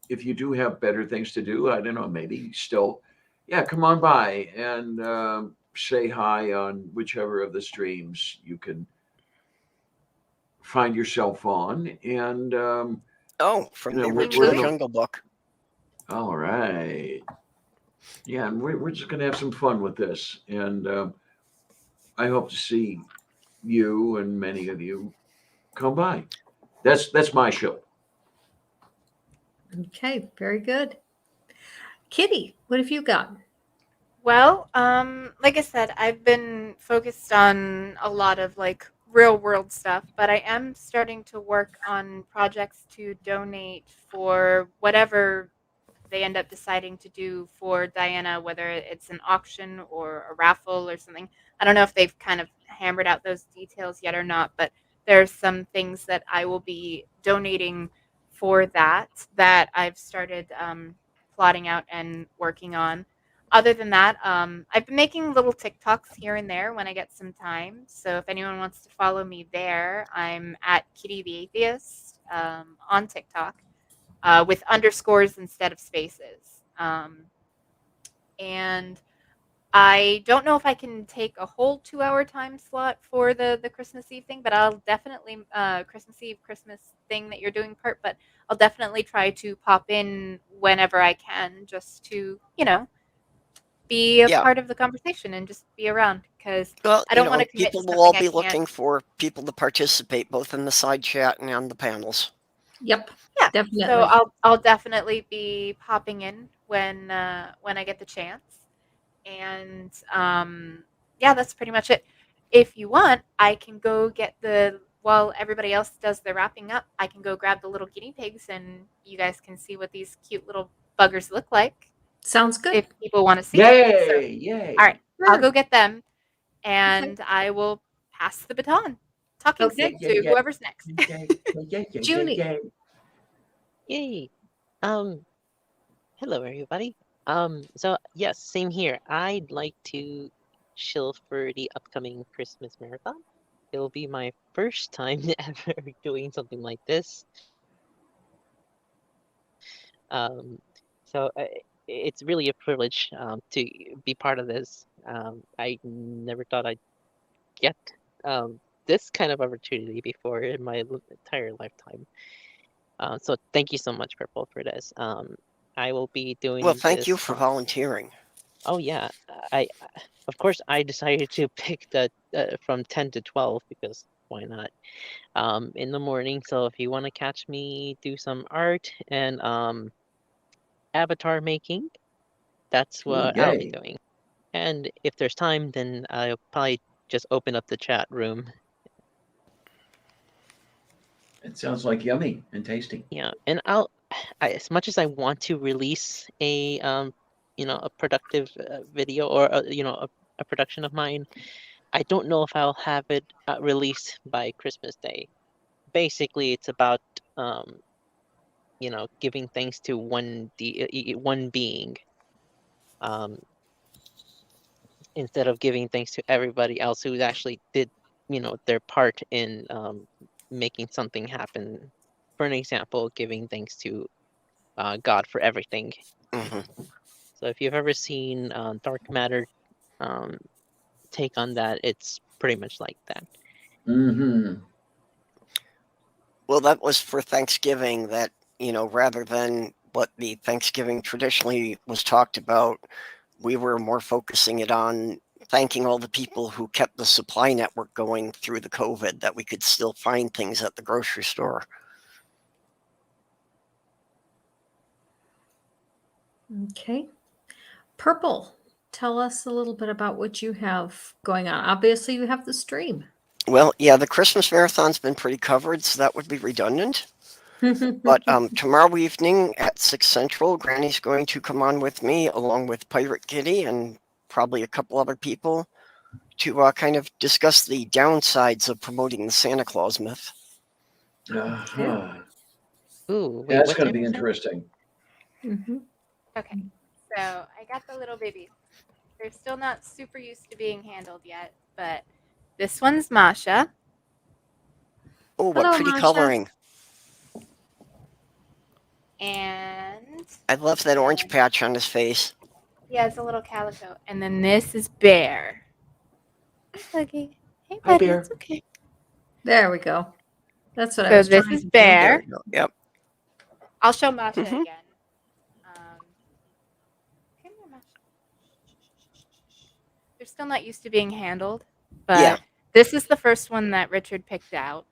if you do have better things to do, I don't know, maybe still, yeah, come on by and say hi on whichever of the streams you can find yourself on, and From you know, the we're original gonna- Jungle Book. all right, yeah, and we're just gonna have some fun with this, and I hope to see you and many of you come by. That's my show. Okay, very good. Kitty, what have you got? Well, like I said, I've been focused on a lot of like real world stuff, but I am starting to work on projects to donate for whatever they end up deciding to do for Diana, whether it's an auction or a raffle or something. I don't know if they've kind of hammered out those details yet or not, but there's some things that I will be donating for that I've started plotting out and working on. Other than that, I've been making little TikToks here and there when I get some time. So if anyone wants to follow me there, I'm at Kitty the Atheist on TikTok. With underscores instead of spaces. And I don't know if I can take a whole 2-hour time slot for the Christmas Eve thing, but I'll definitely Christmas Eve, Christmas thing that you're doing, but I'll definitely try to pop in whenever I can, just to be a Yeah. part of the conversation and just be around, because Well, I don't want to commit people to will all something I be can't. looking for people to participate, both in the side chat and on the panels. Yep, Yeah, definitely. so I'll definitely be popping in when I get the chance, and yeah, that's pretty much it. If you want, I can go get while everybody else does the wrapping up, I can go grab the little guinea pigs, and you guys can see what these cute little buggers look like. Sounds good. If people want to see it. So, Yay! all right, I'll Sure. go get them, and I will pass the baton, talking Okay. stick, to whoever's next. Jyuni. Yay. Hello everybody. So yes, same here. I'd like to shill for the upcoming Christmas marathon. It'll be my first time ever doing something like this. So it's really a privilege to be part of this. I never thought I'd get this kind of opportunity before in my entire lifetime. So thank you so much, Purple, for this. I will be doing Well, thank you this. for volunteering. Oh yeah, of course I decided to pick the from 10 to 12 because why not? In the morning. So if you want to catch me do some art and avatar making, that's what I'll be Yay. doing. And if there's time, then I'll probably just open up the chat room. It sounds like yummy and tasty. Yeah, and as much as I want to release a a productive video or a production of mine, I don't know if I'll have it released by Christmas Day. Basically, it's about giving thanks to one being, instead of giving thanks to everybody else who actually did their part in making something happen. For an example, giving thanks to God for everything. Hmm. So if you've ever seen Dark Matter take on that, it's pretty much like that. Mm-hmm. Well, that was for Thanksgiving that, rather than what the Thanksgiving traditionally was talked about, we were more focusing it on thanking all the people who kept the supply network going through the COVID, that we could still find things at the grocery store. Okay. Purple, tell us a little bit about what you have going on. Obviously, you have the stream. Well, yeah, the Christmas marathon's been pretty covered, so that would be redundant. But tomorrow evening at 6 Central, Granny's going to come on with me, along with Pirate Kitty and probably a couple other people, to kind of discuss the downsides of promoting the Santa Claus myth. Uh-huh. Ooh, wait, That's what going to time be is it? interesting. Mhm. Okay, so I got the little babies. They're still not super used to being handled yet, but this one's Masha. Oh, what Hello, pretty Masha. coloring. And I love that orange patch on his face. yeah, it's a little calico. And then this is Bear. Hi, Buggy. Hey, Hi, buddy. Bear. It's okay. There we go. That's what I So was this trying is to do. There Bear. we go. Yep. I'll show Masha Mhm. again. Come here, Masha. They're still not used to being handled, but Yeah. this is the first one that Richard picked out.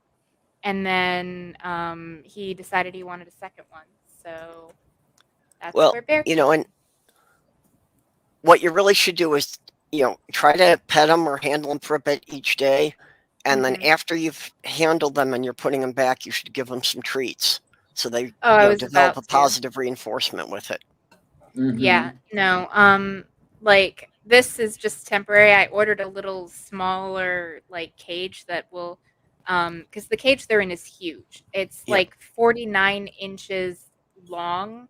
And then he decided he wanted a second one. So that's Well, where Bear came and what you really should do is, try to pet them or handle them for a bit each day. And then Mhm. after you've handled them and you're putting them back, you should give them some treats so they Oh, I was develop a about to. positive reinforcement with it. Mhm. Yeah, no. Like this is just temporary. I ordered a little smaller like cage that will because the cage they're in is huge. It's Yep. like 49 inches long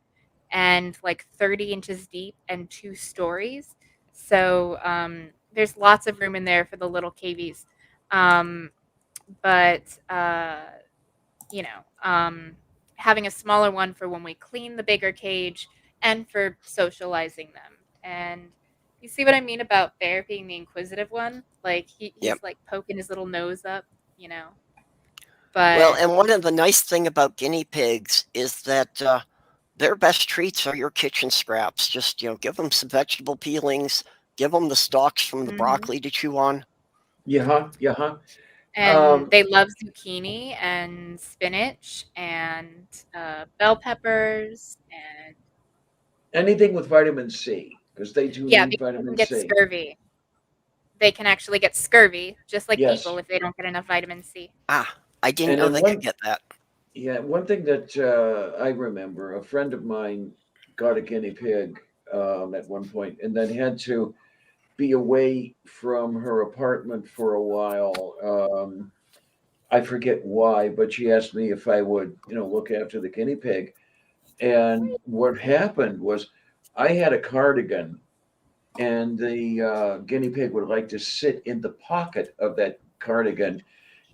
and like 30 inches deep and 2 stories. So there's lots of room in there for the little cavies. But you know, having a smaller one for when we clean the bigger cage and for socializing them. And you see what I mean about Bear being the inquisitive one? Like he's Yep. like poking his little nose up, Well, But and one of the nice thing about guinea pigs is that Their best treats are your kitchen scraps. Just, give them some vegetable peelings, give them the stalks from the Mhm. broccoli to chew on. Yeah, yeah. And they love zucchini and spinach and bell peppers and Anything with vitamin C, because they do yeah, need because they can vitamin get C. scurvy. They can actually get scurvy, just like Yes. people, if they don't get enough vitamin C. Ah, I didn't And know then they could get that. one thing that I remember, a friend of mine got a guinea pig at one point, and then had to be away from her apartment for a while. I forget why, but she asked me if I would, look after the guinea pig. And what happened was, I had a cardigan, and the guinea pig would like to sit in the pocket of that cardigan.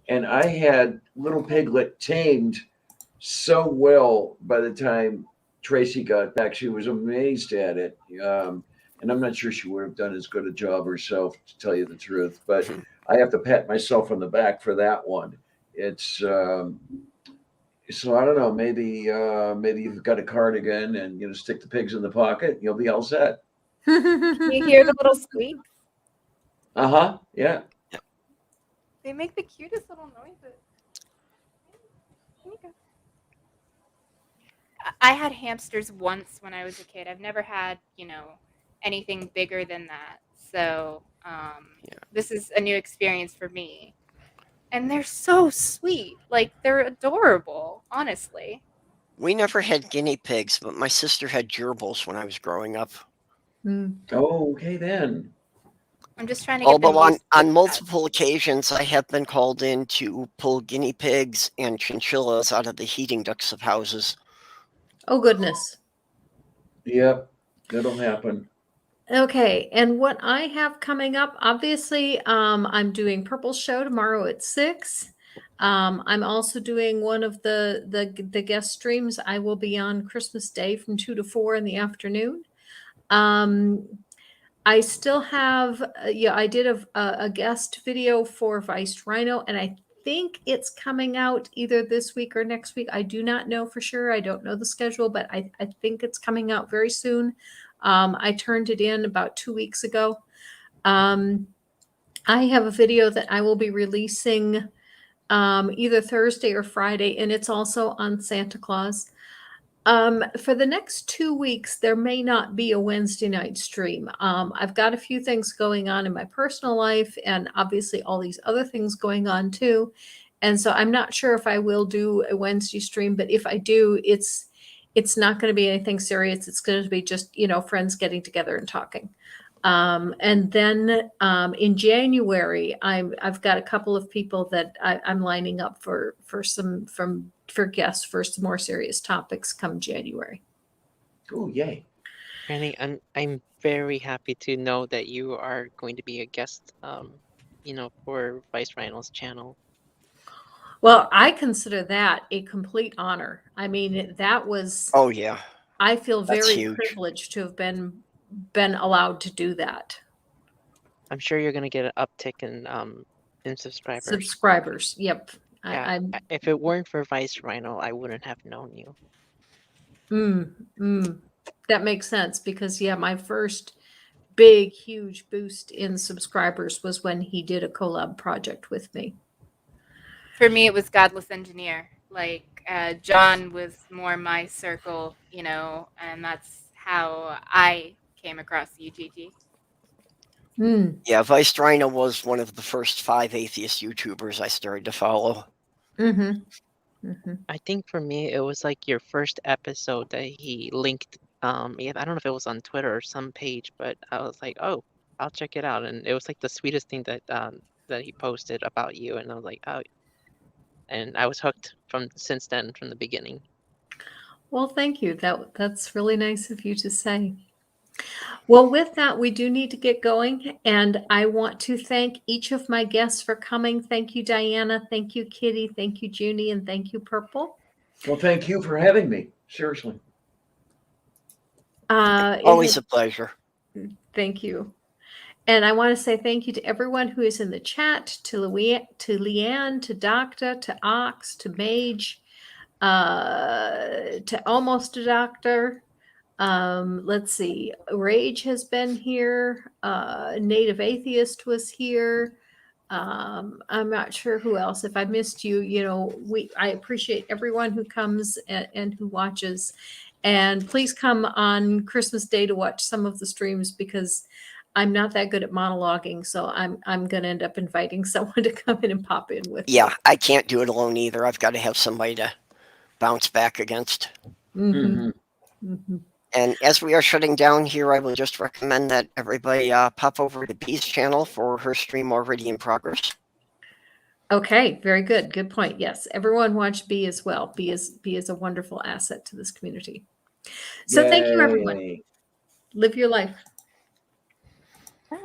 And I had little Piglet tamed so well by the time Tracy got back. She was amazed at it. And I'm not sure she would have done as good a job herself, to tell you the truth. But I have to pat myself on the back for that one. It's so I don't know. Maybe you've got a cardigan and stick the pigs in the pocket. You'll be all set. You hear the little squeaks? Yeah. They make the cutest little noises. Here you go. I had hamsters once when I was a kid. I've never had, anything bigger than that. So this is a new experience for me. And they're so sweet. Like, they're adorable, honestly. We never had guinea pigs, but my sister had gerbils when I was growing up. Oh, okay then. I'm just trying to get them Although used to on it. multiple occasions, I have been called in to pull guinea pigs and chinchillas out of the heating ducts of houses. Oh, goodness. Yep, that'll happen. Okay, and what I have coming up, obviously, I'm doing Purple Show tomorrow at 6. I'm also doing one of the guest streams. I will be on Christmas Day from 2 to 4 in the afternoon. I still have, I did a guest video for Vice Rhino, and I think it's coming out either this week or next week. I do not know for sure. I don't know the schedule, but I think it's coming out very soon. I turned it in about 2 weeks ago. I have a video that I will be releasing either Thursday or Friday, and it's also on Santa Claus. For the next 2 weeks, there may not be a Wednesday night stream. I've got a few things going on in my personal life, and obviously all these other things going on too. And so I'm not sure if I will do a Wednesday stream, but if I do, it's not going to be anything serious. It's going to be just, friends getting together and talking. And then in January, I've got a couple of people that I'm lining up for guests for some more serious topics come January. Oh, yay. Granny, I'm very happy to know that you are going to be a guest, for Vice Rhino's channel. Well, I consider that a complete honor. I mean, that was. Oh yeah. I feel That's very huge. privileged to have been allowed to do that. I'm sure you're going to get an uptick in subscribers. Subscribers, yep. Yeah, if it weren't for Vice Rhino, I wouldn't have known you. That makes sense because my first big, huge boost in subscribers was when he did a collab project with me. For me, it was Godless Engineer. Like, John was more my circle, and that's how I came across UGG. Yeah, Vice Rhino was one of the first 5 atheist YouTubers I started to follow. I think for me, it was like your first episode that he linked. I don't know if it was on Twitter or some page, but I was like, oh, I'll check it out. And it was like the sweetest thing that he posted about you. And I was like, oh, and I was hooked since then, from the beginning. Well, thank you. That's really nice of you to say. Well, with that, we do need to get going. And I want to thank each of my guests for coming. Thank you, Diana. Thank you, Kitty. Thank you, Jyuni. And thank you, Purple. Well, thank you for having me. Seriously. Always a pleasure. Thank you. And I want to say thank you to everyone who is in the chat, to Leanne, to Doctor, to Ox, to Mage, to Almost a Doctor. Let's see. Rage has been here. Native Atheist was here. I'm not sure who else. If I missed you, I appreciate everyone who comes and who watches. And please come on Christmas Day to watch some of the streams, because I'm not that good at monologuing. So I'm going to end up inviting someone to come in and pop in with Yeah, me. I can't do it alone either. I've got to have somebody to bounce back against. Mhm. Mhm. And as we are shutting down here, I will just recommend that everybody pop over to Bee's channel for her stream already in progress. Okay, very good. Good point. Yes, everyone watch B as well. B is a wonderful asset to this community. So thank you, everyone. Yay. Live your life. Bye.